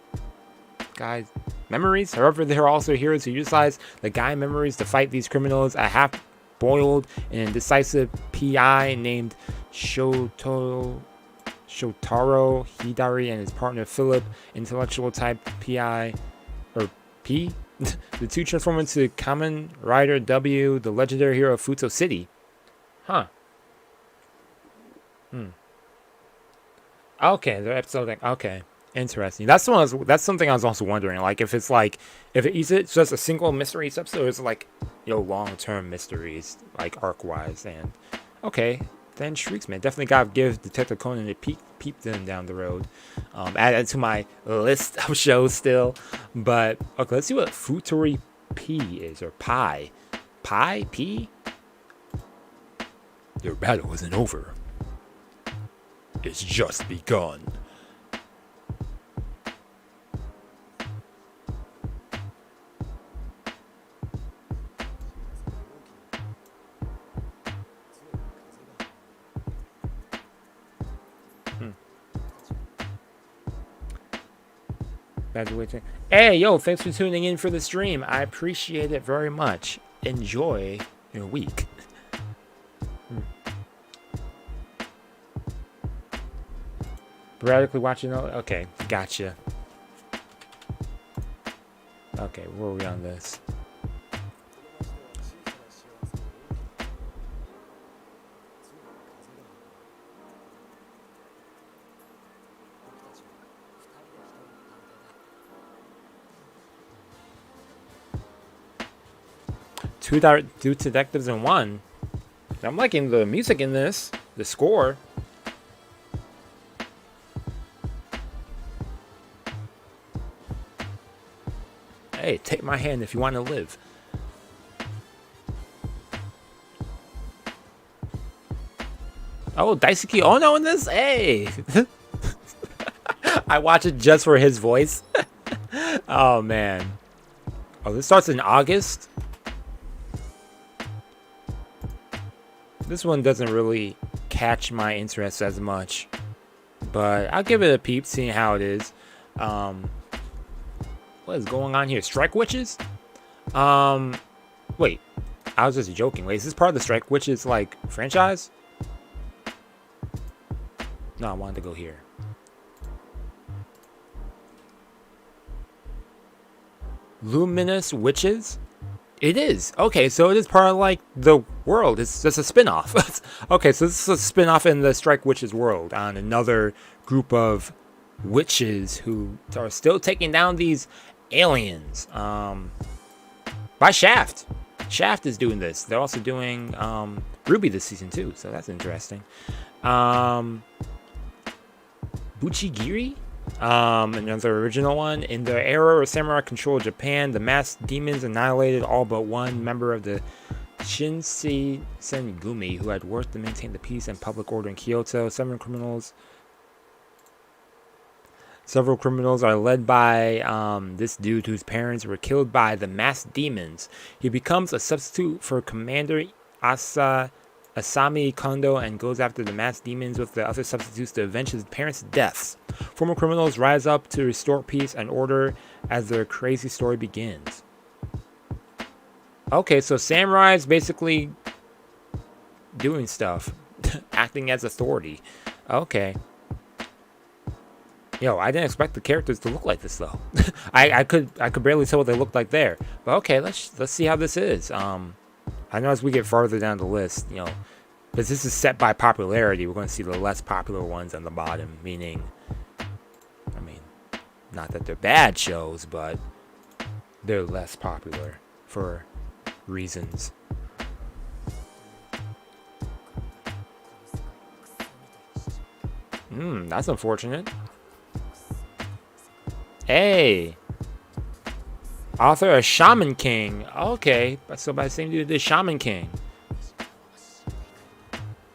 Guy's memories. However, there are also heroes who utilize the Guy memories to fight these criminals. A half-boiled and indecisive PI named Shotaro Hidari and his partner Philip, intellectual type PI, or P? The two transform into Kamen Rider W, the legendary hero of Futo City. Huh. Okay, the episode. Okay, interesting. That's something I was also wondering. Like, if it's just a single mystery episode, or is it like long-term mysteries, like arc-wise? And okay, then Shrieks, man, definitely gotta give Detective Conan a peep them down the road. Add it to my list of shows still. But okay, let's see what Futori P is, or Pi. P. Their battle isn't over. It's just begun. Hey, yo, thanks for tuning in for the stream. I appreciate it very much. Enjoy in a week. Periodically watching. Okay, gotcha. Okay, where are we on this? Two detectives in one. I'm liking the music in this. The score. Hey, take my hand if you want to live. Oh, Daisuke Ono in this? Hey! I watch it just for his voice. Oh, man. Oh, this starts in August? This one doesn't really catch my interest as much. But I'll give it a peep, seeing how it is. What is going on here? Strike Witches? Wait. I was just joking. Wait, is this part of the Strike Witches, like, franchise? No, I wanted to go here. Luminous Witches? It is. Okay, so it is part of, like, the world. It's just a spin-off. Okay, so this is a spin-off in the Strike Witches world on another group of witches who are still taking down these aliens. By Shaft. Shaft is doing this. They're also doing Ruby this season too, so that's interesting. Buchigiri? Another original one. In the era where samurai controlled Japan, the masked demons annihilated all but one member of the Shinsei-sen-gumi who had worked to maintain the peace and public order in Kyoto. Several criminals are led by this dude whose parents were killed by the masked demons. He becomes a substitute for Commander Asami Kondo and goes after the masked demons with the other substitutes to avenge his parents' deaths. Former criminals rise up to restore peace and order as their crazy story begins. Okay, so samurai's basically doing stuff, acting as authority. Okay. Yo, I didn't expect the characters to look like this though. I could barely tell what they looked like there. But okay, let's see how this is. I know as we get farther down the list, you know, because this is set by popularity, we're going to see the less popular ones on the bottom. Meaning, I mean, not that they're bad shows, but they're less popular for reasons. That's unfortunate. Hey, author of Shaman King. Okay, so by the same dude did Shaman King.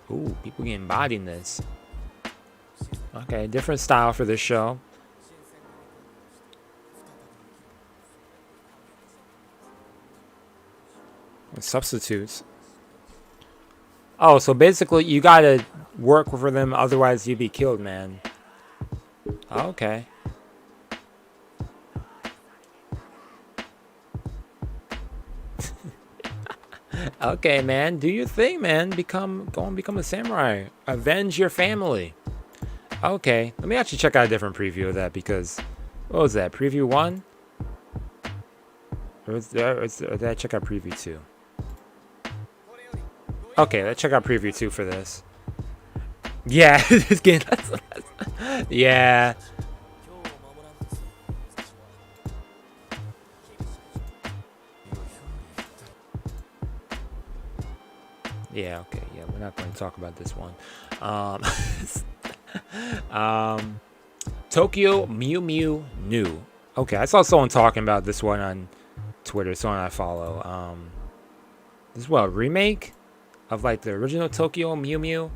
Ooh, people getting bodied in this. Okay, different style for this show. Substitutes. Oh, so basically you gotta work for them, otherwise you'd be killed, man. Okay. Okay, man, do your thing, man. Go and become a samurai. Avenge your family. Okay, let me actually check out a different preview of that, because what was that? Preview 1? Or did I check out preview 2? Okay, let's check out preview 2 for this. Yeah, this game. Yeah. Yeah, okay, yeah, we're not going to talk about this one. Tokyo Mew Mew New. Okay, I saw someone talking about this one on Twitter, someone I follow. This is what, a remake of like the original Tokyo Mew Mew?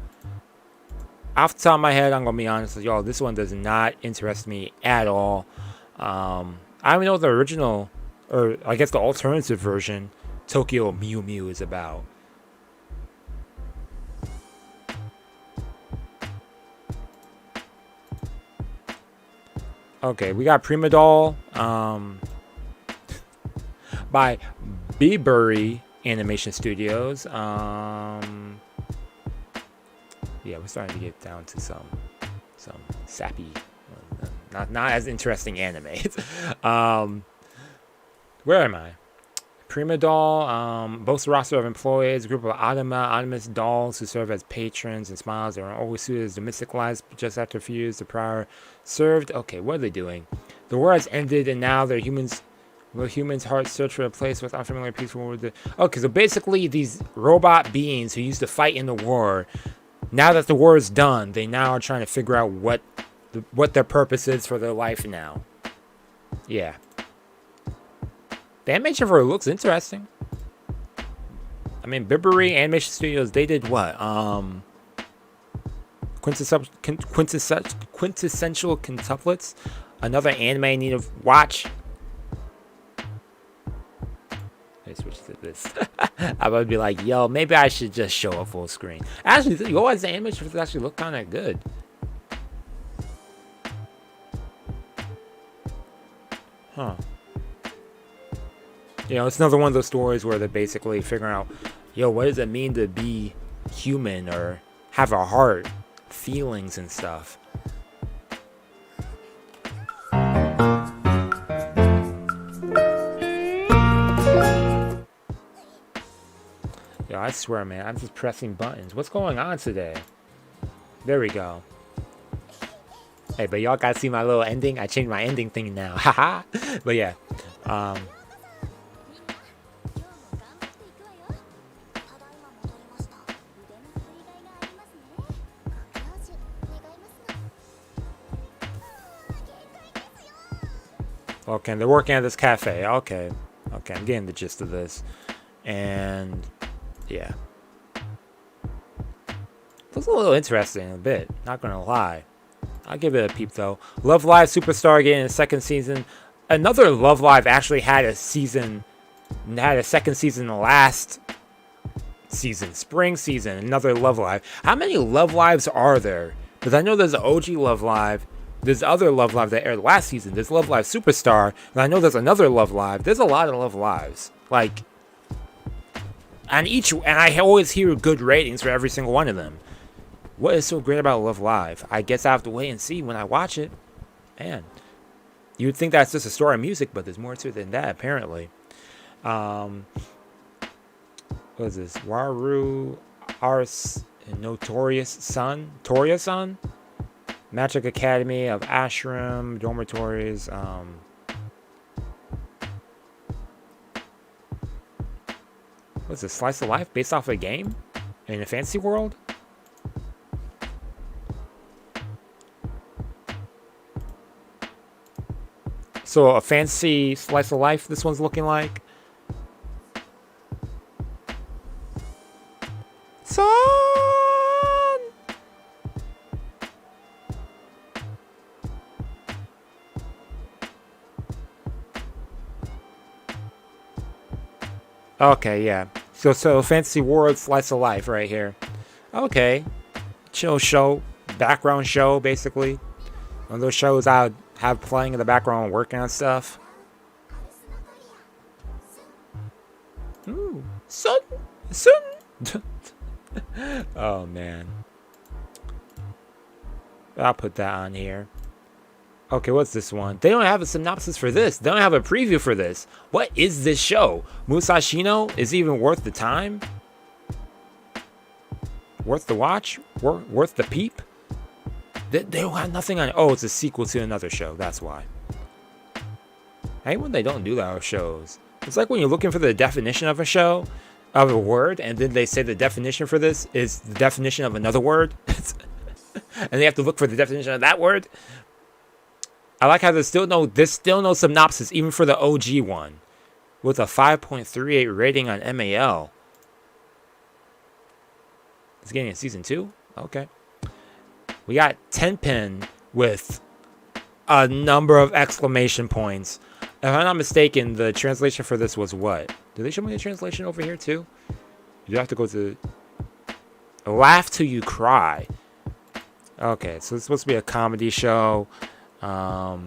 Off the top of my head, I'm going to be honest with y'all, this one does not interest me at all. I don't even know what the original, or I guess the alternative version, Tokyo Mew Mew is about. Okay, we got Prima Doll by Biburi animation studios. Yeah, we're starting to get down to some sappy, not as interesting anime. Where am I? Prima Doll boasts a roster of employees, a group of autonomous dolls who serve as patrons and smiles. They are always suited as domestic lives just after a few years the prior served. Okay, what are they doing? The war has ended and now they're humans. Will humans' hearts search for a place with unfamiliar peaceful world? Okay, so basically these robot beings who used to fight in the war, now that the war is done, they now are trying to figure out what their purpose is for their life now. Yeah. The animation for it looks interesting. I mean, Biberi Animation Studios, they did what? Quintessential Quintuplets? Another anime I need to watch. Let me switch to this. I would be like, yo, maybe I should just show a full screen. Actually, the animation for this actually look kind of good. Huh. You know, it's another one of those stories where they're basically figuring out, yo, what does it mean to be human or have a heart, feelings and stuff. Yo, I swear, man, I'm just pressing buttons. What's going on today? There we go. Hey, but y'all gotta see my little ending. I changed my ending thing now. Haha. But yeah. Okay, they're working at this cafe. Okay, I'm getting the gist of this. And yeah, looks a little interesting a bit, not gonna lie. I'll give it a peep though. Love Live Superstar getting a second season. Another Love Live actually had a second season last season, spring season. Another Love Live. How many Love Lives are there? Because I know there's an OG Love Live. There's other Love Live that aired last season. There's Love Live Superstar, and I know there's another Love Live. There's a lot of Love Lives. Like, and I always hear good ratings for every single one of them. What is so great about Love Live? I guess I have to wait and see when I watch it. Man, you would think that's just a story of music, but there's more to it than that, apparently. What is this? Waru Ars Notorious Son? Toria Son? Magic Academy of Ashram, dormitories. What's this? Slice of life based off a game in a fantasy world? So a fancy slice of life this one's looking like. Son! Okay, yeah. So fantasy world slice of life right here. Okay. Chill show. Background show, basically. One of those shows I would have playing in the background working on stuff. Ooh. Son! Oh, man. I'll put that on here. Okay, what's this one? They don't have a synopsis for this. They don't have a preview for this. What is this show? Musashino is even worth the time? Worth the watch? Worth the peep? They don't have nothing on it. Oh, it's a sequel to another show. That's why. I hate when they don't do that with shows. It's like when you're looking for the definition of a show, of a word, and then they say the definition for this is the definition of another word. And they have to look for the definition of that word. I like how there's still no synopsis even for the OG one, with a 5.38 rating on MAL. It's getting in season 2. Okay, we got Tenpin with a number of exclamation points. If I'm not mistaken, the translation for this was what? Did they show me the translation over here too? You have to go to laugh till you cry. Okay, so it's supposed to be a comedy show. Die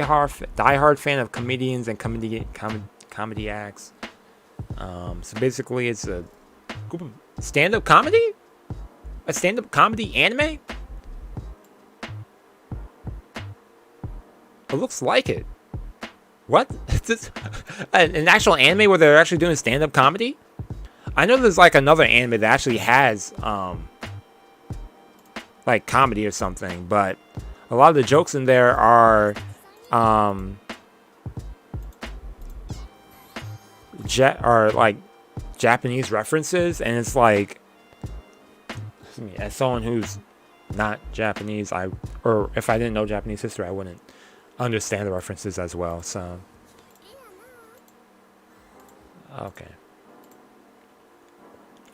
hard fan of comedians and comedy acts. So basically, it's a group of stand-up comedy. A stand-up comedy anime. It looks like it. What? Is this an actual anime where they're actually doing stand-up comedy? I know there's like another anime that actually has like comedy or something, but a lot of the jokes in there are like Japanese references, and it's like, as someone who's not Japanese, or if I didn't know Japanese history, I wouldn't understand the references as well. So okay,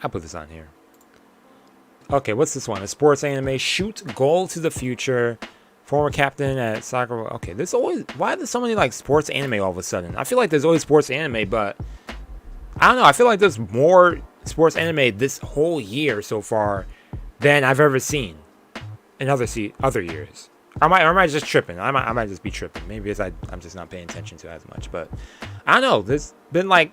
I'll put this on here. Okay, what's this one? A sports anime. Shoot goal to the future. Former captain at soccer. Okay, there's always, why are there so many like sports anime all of a sudden? I feel like there's always sports anime, but I don't know. I feel like there's more sports anime this whole year so far than I've ever seen in other years. Or am I just tripping? I might just be tripping. Maybe it's I'm just not paying attention to it as much. But I don't know. There's been like,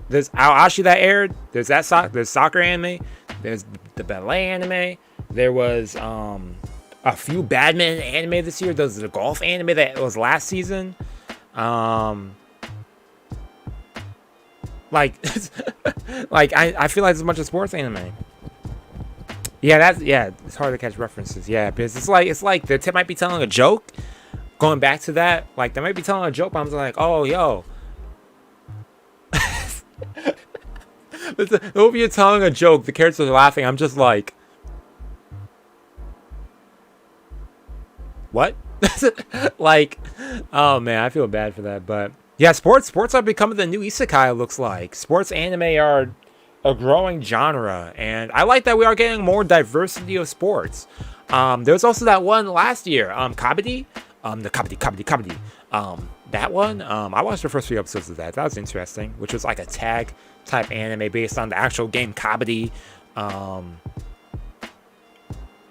there's Aoashi that aired. There's there's soccer anime. There's the ballet anime. There was a few badminton anime this year. There's the golf anime that was last season. Like I feel like there's a bunch of sports anime. Yeah, it's hard to catch references. Yeah, because it's like the tip might be telling a joke. Going back to that, like they might be telling a joke, but I'm just like, oh yo. If you're telling a joke, the characters are laughing, I'm just like, what? Like, oh man, I feel bad for that. But yeah, sports are becoming the new isekai, it looks like. Sports anime are a growing genre, and I like that we are getting more diversity of sports. There was also that one last year, Kabaddi. The Kabaddi. That one, I watched the first few episodes of that. That was interesting, which was like a tag type anime based on the actual game Kabaddi.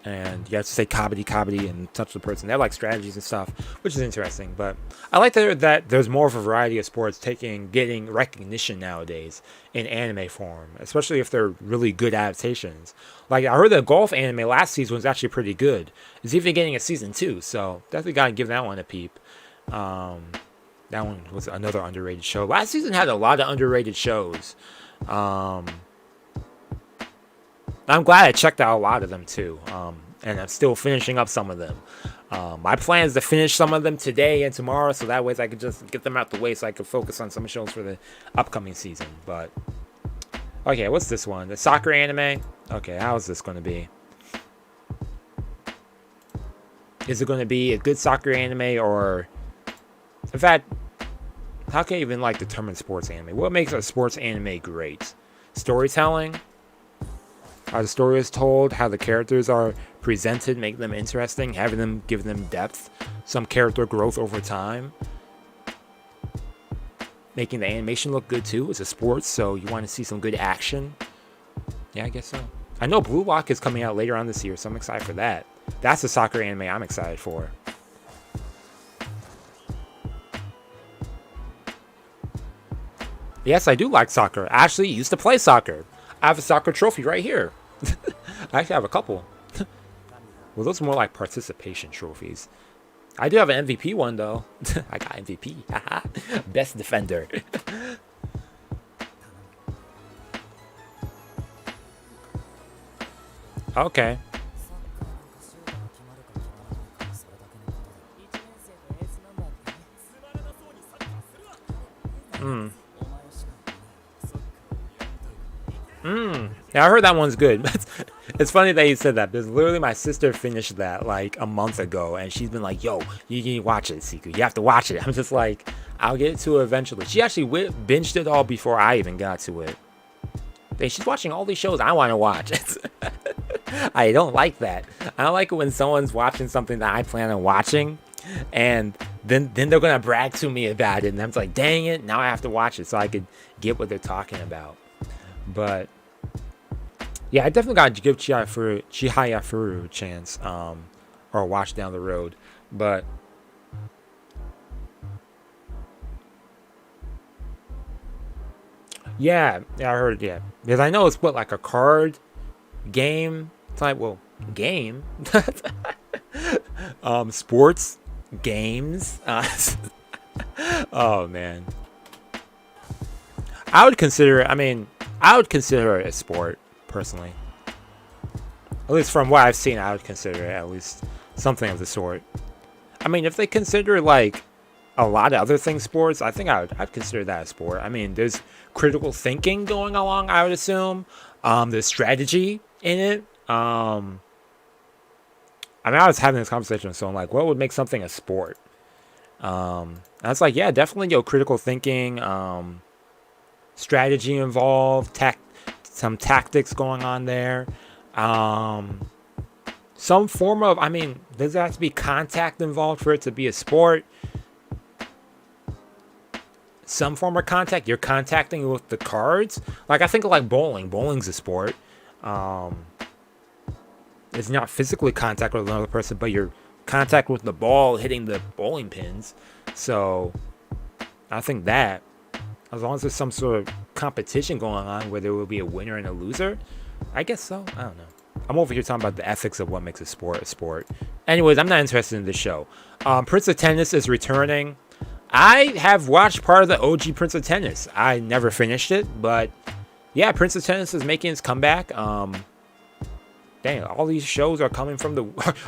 And you have to say Kabaddi and touch the person. They have like strategies and stuff, which is interesting. But I like that there's more of a variety of sports getting recognition nowadays in anime form, especially if they're really good adaptations. Like I heard the golf anime last season was actually pretty good. It's even getting a season 2, so definitely gotta give that one a peep. That one was another underrated show. Last season had a lot of underrated shows. I'm glad I checked out a lot of them too, and I'm still finishing up some of them. My plan is to finish some of them today and tomorrow, so that way I could just get them out the way so I could focus on some shows for the upcoming season. But okay, what's this one? The soccer anime? Okay, how is this going to be? Is it going to be a good soccer anime, or in fact, how can you even like determine sports anime? What makes a sports anime great? Storytelling? How the story is told, how the characters are presented, make them interesting, give them depth, some character growth over time. Making the animation look good too. It's a sports, so you want to see some good action. Yeah, I guess so. I know Blue Lock is coming out later on this year, so I'm excited for that. That's a soccer anime I'm excited for. Yes, I do like soccer. I actually used to play soccer. I have a soccer trophy right here. I actually have a couple. Well, those are more like participation trophies. I do have an MVP one, though. I got MVP. Best defender. Okay. Yeah, I heard that one's good. It's funny that you said that, because literally my sister finished that like a month ago, and she's been like, yo, you can watch it, Seku. You have to watch it. I'm just like, I'll get to it eventually. She actually binged it all before I even got to it. She's watching all these shows I want to watch. I don't like that. I don't like it when someone's watching something that I plan on watching, and then they're going to brag to me about it, and I'm like, dang it, now I have to watch it so I could get what they're talking about. But yeah, I definitely got to give Chihaya Furu a chance, or watch down the road. But Yeah, I heard. Yeah, because I know it's what like a card game type. Well, game. Sports games. Oh man, I would consider it. I mean, I would consider it a sport personally. At least from what I've seen, I would consider it at least something of the sort. I mean, if they consider like a lot of other things sports, I think I'd consider that a sport. I mean, there's critical thinking going along, I would assume. There's strategy in it. I mean, I was having this conversation with someone like, what would make something a sport? I was like, yeah, definitely, critical thinking, strategy involved, some tactics going on there. Some form of, I mean, does there have to be contact involved for it to be a sport? Some form of contact. You're contacting with the cards. Like, I think of like bowling. Bowling's a sport. It's not physically contact with another person, but you're contact with the ball hitting the bowling pins. So, I think that, as long as there's some sort of competition going on where there will be a winner and a loser, I guess so. I don't know. I'm over here talking about the ethics of what makes a sport a sport. Anyways, I'm not interested in this show. Prince of Tennis is returning. I have watched part of the OG Prince of Tennis. I never finished it, but yeah, Prince of Tennis is making its comeback. Dang, all these shows are coming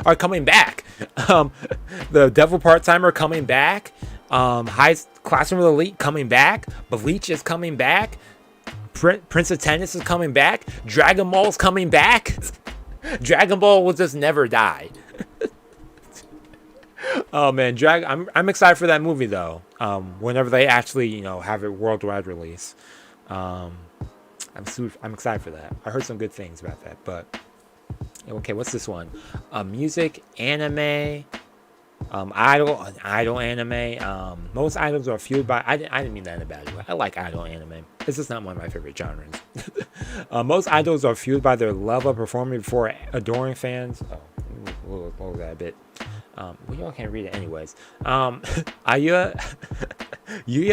are coming back. The Devil Part-Timer coming back. High Classroom of the Elite coming back. Bleach is coming back. Prince of Tennis is coming back. Dragon Ball's coming back. Dragon Ball will just never die. Oh man, I'm excited for that movie though. Whenever they actually, have it worldwide release. I'm excited for that. I heard some good things about that, but okay, what's this one? Music, anime, idol anime. Most idols are fueled by. I didn't mean that in a bad way. I like idol anime. This is not one of my favorite genres. Most idols are fueled by their love of performing before adoring fans. Oh, we'll lower that a bit. Well, y'all can't read it anyways. Yuya,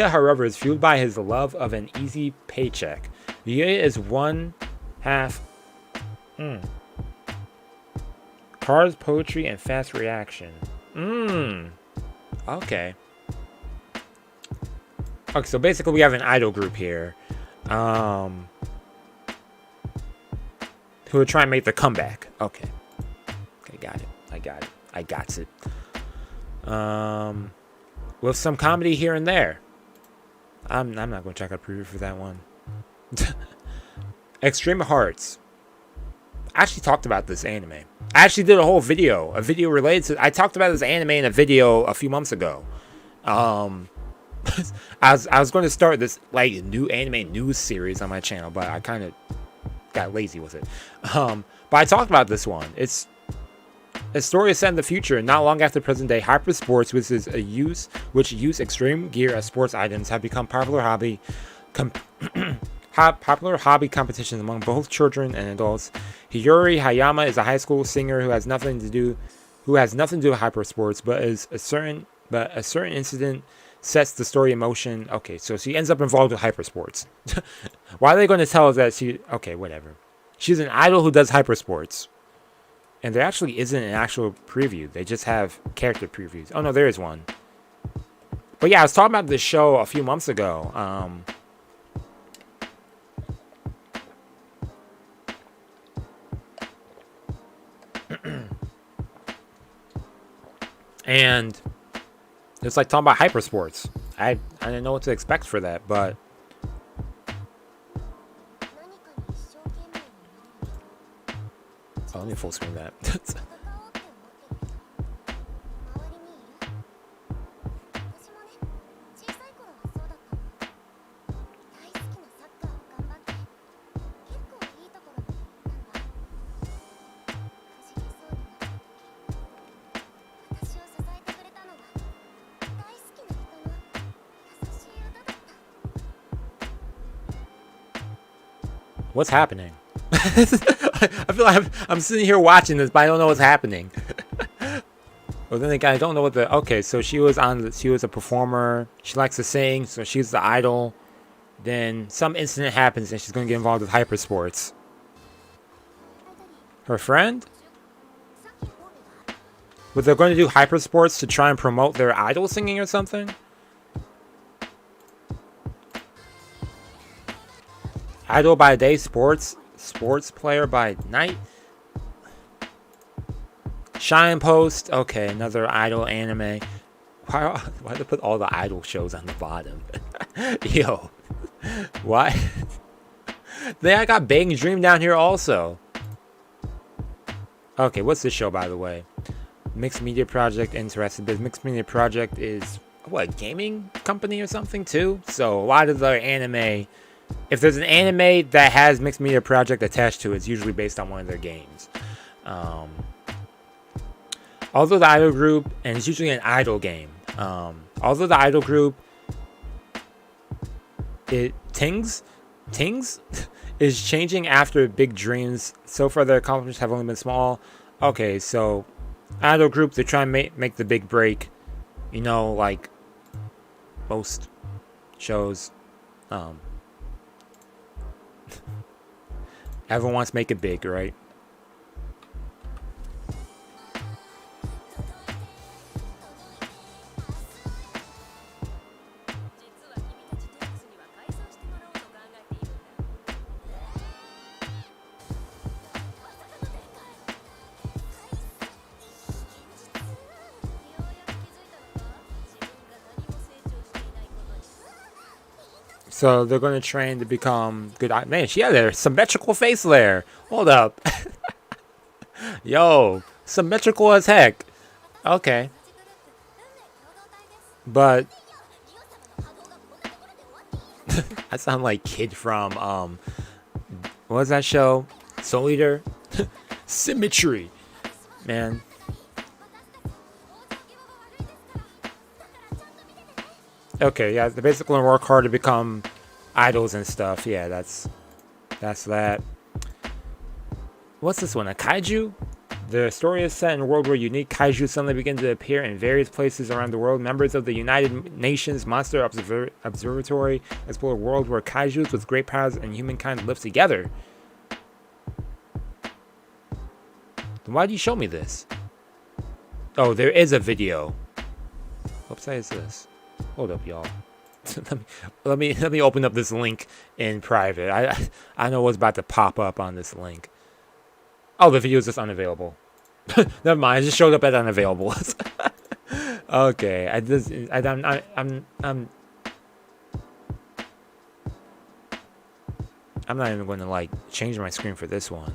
however, is fueled by his love of an easy paycheck. Yuya is one half. Cards, poetry, and fast reaction. Okay. Okay, so basically we have an idol group here. Who are trying to make the comeback. Okay. Okay, got it. I got it. With some comedy here and there. I'm not going to check out a preview for that one. Extreme Hearts. I actually talked about this anime. I actually did a video related to. I talked about this anime in a video a few months ago. I was going to start this like new anime news series on my channel, but I kind of got lazy with it. But I talked about this one. It's a story is set in the future, not long after present day. Hyper sports, which use extreme gear as sports items, have become popular hobby competitions among both children and adults. Hiyori Hayama is a high school singer who has nothing to do with hyper sports, but a certain incident sets the story in motion. Okay, so she ends up involved with hyper sports. Why are they going to tell us that okay, whatever. She's an idol who does hyper sports. And there actually isn't an actual preview. They just have character previews. Oh no, there is one. But yeah, I was talking about this show a few months ago. And it's like talking about hyper sports. I didn't know what to expect for that, but let me full screen that. What's happening? I feel like I'm sitting here watching this, but I don't know what's happening. Well, then again, I don't know what okay, so she was a performer. She likes to sing, so she's the idol. then some incident happens and she's going to get involved with hypersports. Her friend? But they're going to do hypersports to try and promote their idol singing or something? Idol by day, sports player by night? Shine Post, okay, another idol anime. Why they put all the idol shows on the bottom? Yo, why? Then I got Bang Dream down here also. Okay, what's this show, by the way? Mixed Media Project, interested. But Mixed Media Project is, what, a gaming company or something, too? So, a lot of their anime, if there's an anime that has Mixed Media Project attached to it, it's usually based on one of their games. Although the idol group, and it's usually an idol game, although the idol group, Tings is changing after big dreams. So far, their accomplishments have only been small. Okay, so idol group, they try and make the big break. You know, like most shows, everyone wants to make it big, right? So they're going to train to become good. Man, she had a symmetrical face layer. Hold up. Yo, symmetrical as heck. Okay. But I sound like Kid from what was that show? Soul Eater? Symmetry. Man. Okay, yeah, they basically work hard to become idols and stuff. Yeah, that's that. What's this one? A kaiju? The story is set in a world where unique kaiju suddenly begin to appear in various places around the world. Members of the United Nations Monster Observatory explore a world where kaijus with great powers and humankind live together. Then why do you show me this? Oh, there is a video. What website is this? Hold up, y'all. let me open up this link in private. I know what's about to pop up on this link. Oh, the video is just unavailable. Never mind. It just showed up as unavailable. Okay, I'm not even going to like change my screen for this one.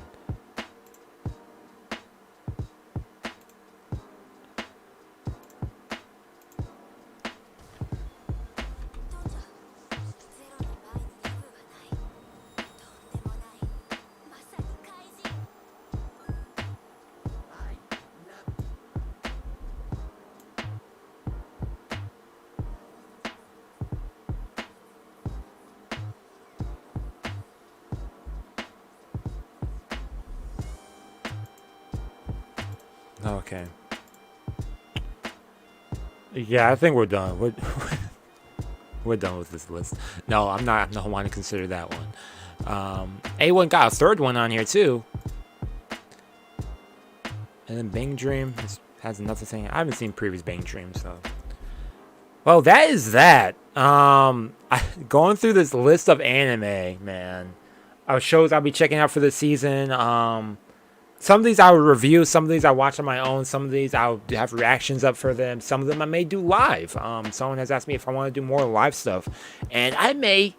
Okay. Yeah, I think we're done. We're done with this list. No, I'm not. I don't want to consider that one. A1 got a third one on here too. And then Bang Dream has another thing. I haven't seen previous Bang Dream, so. Well, that is that. Going through this list of anime, man. Shows I'll be checking out for this season. Some of these I will review, some of these I watch on my own, some of these I'll have reactions up for them, some of them I may do live. Someone has asked me if I want to do more live stuff, and I might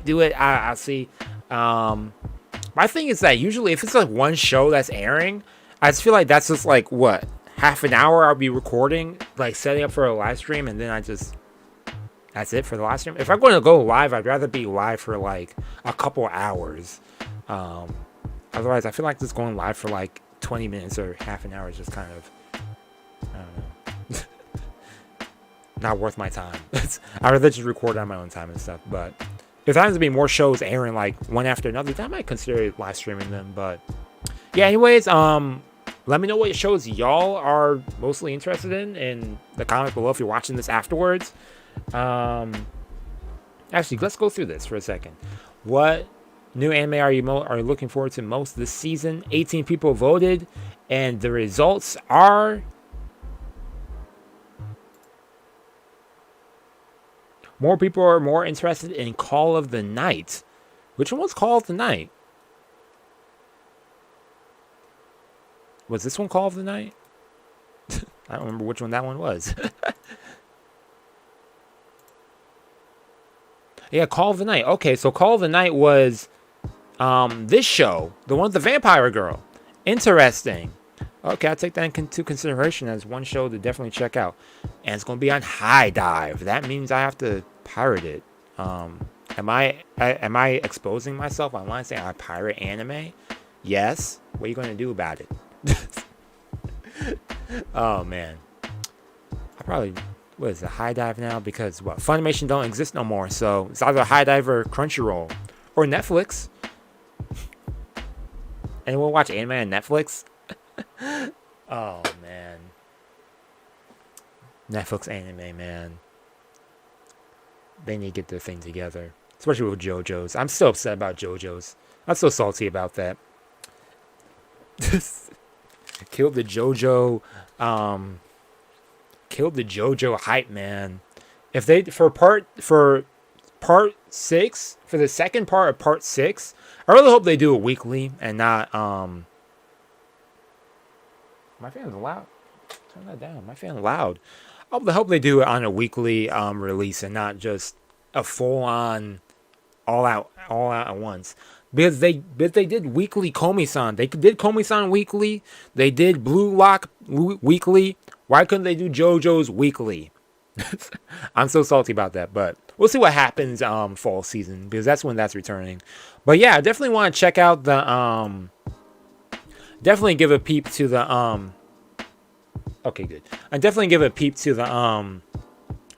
do it, I'll see. My thing is that usually if it's like one show that's airing, I just feel like that's just like, what, half an hour I'll be recording, like setting up for a live stream, and then that's it for the live stream. If I'm going to go live, I'd rather be live for like a couple hours. Otherwise, I feel like just going live for like 20 minutes or half an hour is just kind of, I don't know, not worth my time. I'd rather just record on my own time and stuff. But if there happens to be more shows airing like one after another, then I might consider live streaming them. But yeah, anyways, let me know what shows y'all are mostly interested in the comments below if you're watching this afterwards. Actually, let's go through this for a second. What new anime are you looking forward to most this season? 18 people voted, and the results are... More people are more interested in Call of the Night. Which one was Call of the Night? Was this one Call of the Night? I don't remember which one that one was. Yeah, Call of the Night. Okay, so Call of the Night was this show. The one with the vampire girl. Interesting. Okay, I'll take that into consideration as one show to definitely check out. And it's going to be on High Dive. That means I have to pirate it. Am I exposing myself online saying I pirate anime? Yes. What are you going to do about it? Oh, man. I probably... What is it? High Dive now? Because, what? Funimation don't exist no more. So, it's either High Dive or Crunchyroll. Or Netflix. Anyone watch anime on Netflix? Oh, man. Netflix anime, man. They need to get their thing together. Especially with JoJo's. I'm still upset about JoJo's. I'm so salty about that. Killed the JoJo hype, man. If they for part 6, for the second part of part 6, I really hope they do it weekly and not my fan's loud. Turn that down. My fan's loud. I hope they do it on a weekly release and not just a full on all out at once. Because they did weekly Komi-san. They did Komi-san weekly. They did Blue Lock weekly. Why couldn't they do JoJo's weekly? I'm so salty about that, but we'll see what happens fall season, because that's when that's returning. But yeah, I definitely want to check out the definitely give a peep to the okay, good. I definitely give a peep to the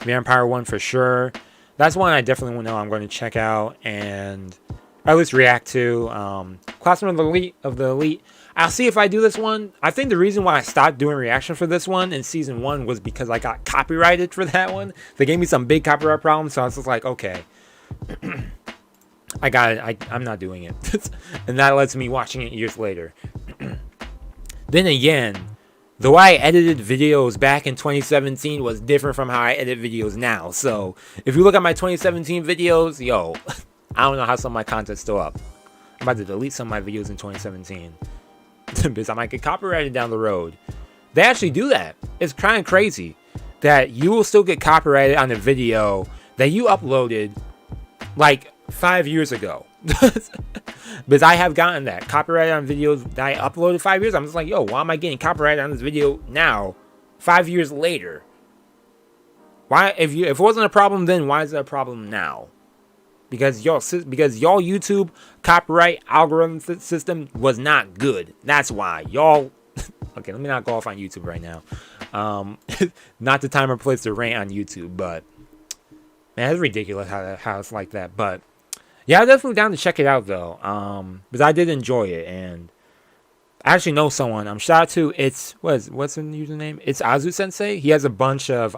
Vampire one for sure. That's one I definitely know I'm going to check out and at least react to. Classroom of the Elite. I'll see if I do this one. I think the reason why I stopped doing reaction for this one in season 1 was because I got copyrighted for that one. They gave me some big copyright problems, so I was just like, okay. I got it. I'm not doing it. And that lets me watching it years later. Then again, the way I edited videos back in 2017 was different from how I edit videos now. So, if you look at my 2017 videos, yo, I don't know how some of my content's still up. I'm about to delete some of my videos in 2017. Because I might get copyrighted down the road. They actually do that. It's kind of crazy that you will still get copyrighted on a video that you uploaded like 5 years ago. Because I have gotten that copyrighted on videos that I uploaded 5 years. I'm just like, yo, why am I getting copyrighted on this video now, 5 years later? Why, if it wasn't a problem then, why is it a problem now? Because y'all YouTube copyright algorithm system was not good. That's why y'all. Okay, let me not go off on YouTube right now. Not the time or place to rant on YouTube, but man, it's ridiculous how it's like that. But yeah, I'm definitely down to check it out though. Because I did enjoy it, and I actually know someone. Shout out to what's the username? It's Azu Sensei. He has a bunch of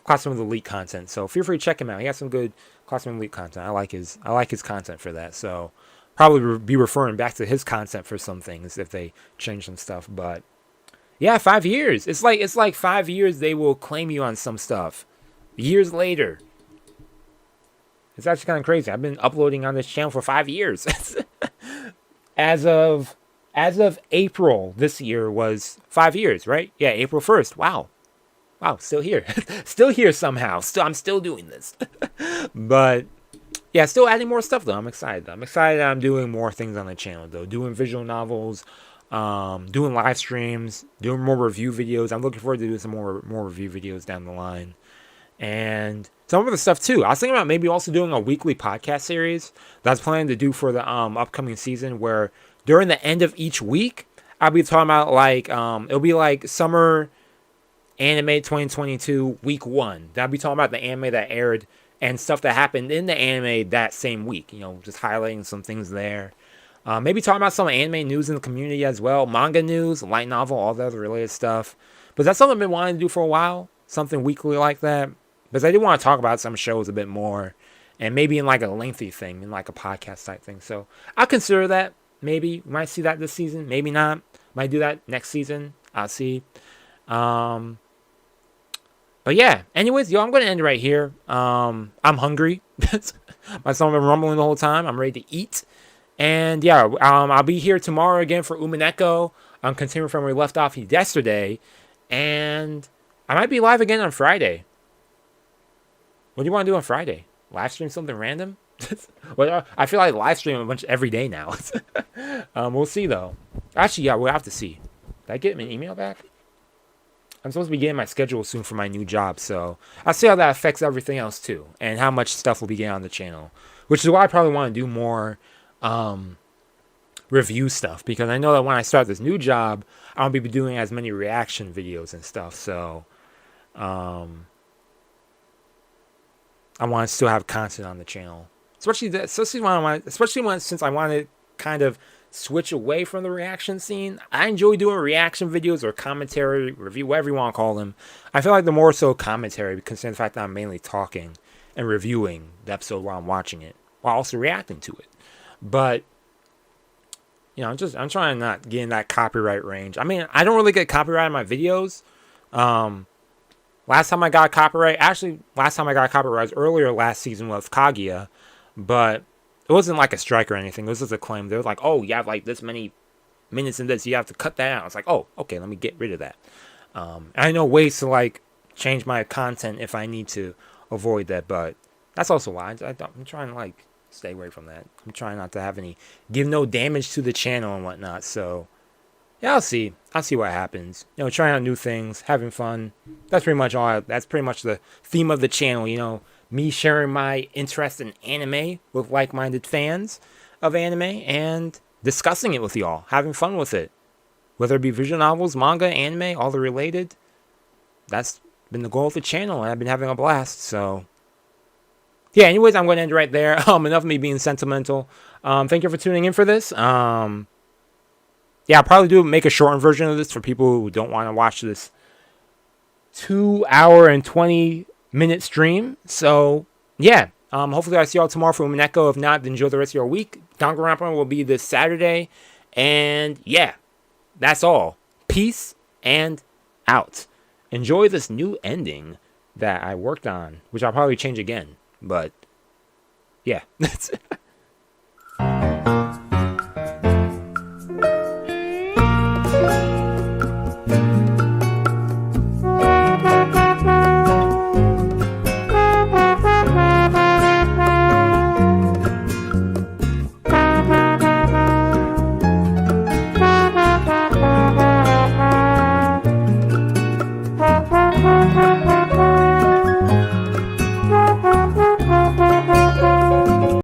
Classroom of the Elite content, so feel free to check him out. He has some good Classroom of the Elite content. I like his content for that, so probably be referring back to his content for some things if they change some stuff. But yeah, 5 years. It's like 5 years they will claim you on some stuff years later. It's actually kind of crazy. I've been uploading on this channel for 5 years. as of April this year was 5 years, right? Yeah, April 1st. Wow, still here. Still here somehow. I'm still doing this. But, yeah, still adding more stuff, though. I'm excited. I'm doing more things on the channel, though. Doing visual novels, doing live streams, doing more review videos. I'm looking forward to doing some more review videos down the line. And some other stuff, too. I was thinking about maybe also doing a weekly podcast series that I was planning to do for the upcoming season, where during the end of each week, I'll be talking about, like, it'll be like summer Anime 2022 week 1. I'll be talking about the anime that aired and stuff that happened in the anime that same week. You know, just highlighting some things there. Maybe talking about some anime news in the community as well. Manga news, light novel, all the other related stuff. But that's something I've been wanting to do for a while. something weekly like that. Because I do want to talk about some shows a bit more. And maybe in like a lengthy thing, in like a podcast type thing. So I'll consider that. Maybe we might see that this season. Maybe not. Might do that next season. I'll see. But yeah. Anyways, yo, I'm going to end it right here. I'm hungry. My stomach been rumbling the whole time. I'm ready to eat. And yeah, I'll be here tomorrow again for Umineko. I'm continuing from where we left off yesterday. And I might be live again on Friday. What do you want to do on Friday? Live stream something random? Well, I feel like live stream a bunch every day now. We'll see though. Actually, yeah, we'll have to see. Did I get an email back? I'm supposed to be getting my schedule soon for my new job, so I'll see how that affects everything else too, and how much stuff will be getting on the channel. Which is why I probably want to do more review stuff, because I know that when I start this new job, I won't be doing as many reaction videos and stuff. So I want to still have content on the channel, especially since I want to kind of switch away from the reaction scene. I enjoy doing reaction videos or commentary, review, whatever you want to call them. I feel like the more so commentary, considering the fact that I'm mainly talking and reviewing the episode while I'm watching it, while also reacting to it. But you know, I'm trying to not get in that copyright range. I mean, I don't really get copyright in my videos. Last time I got copyright was earlier last season with Kaguya, but it wasn't like a strike or anything. It was just a claim. They were like, oh, you have like this many minutes in this, you have to cut that out. I was like, oh, okay, let me get rid of that. I know ways to like change my content if I need to avoid that, but that's also why I'm trying to like stay away from that. I'm trying not to have give no damage to the channel and whatnot. So yeah, I'll see what happens. You know, trying out new things, having fun. That's pretty much the theme of the channel, you know, me sharing my interest in anime with like-minded fans of anime and discussing it with y'all, having fun with it. Whether it be visual novels, manga, anime, all the related. That's been the goal of the channel, and I've been having a blast. So yeah, anyways, I'm going to end it right there. Enough of me being sentimental. Thank you for tuning in for this. Yeah, I'll probably make a shortened version of this for people who don't want to watch this 2 hour and 20-minute stream. So, yeah. Hopefully I see y'all tomorrow for Umineko. If not, then enjoy the rest of your week. Danganronpa will be this Saturday. And, yeah. That's all. Peace and out. Enjoy this new ending that I worked on, which I'll probably change again. But, yeah. That's it. Thank you.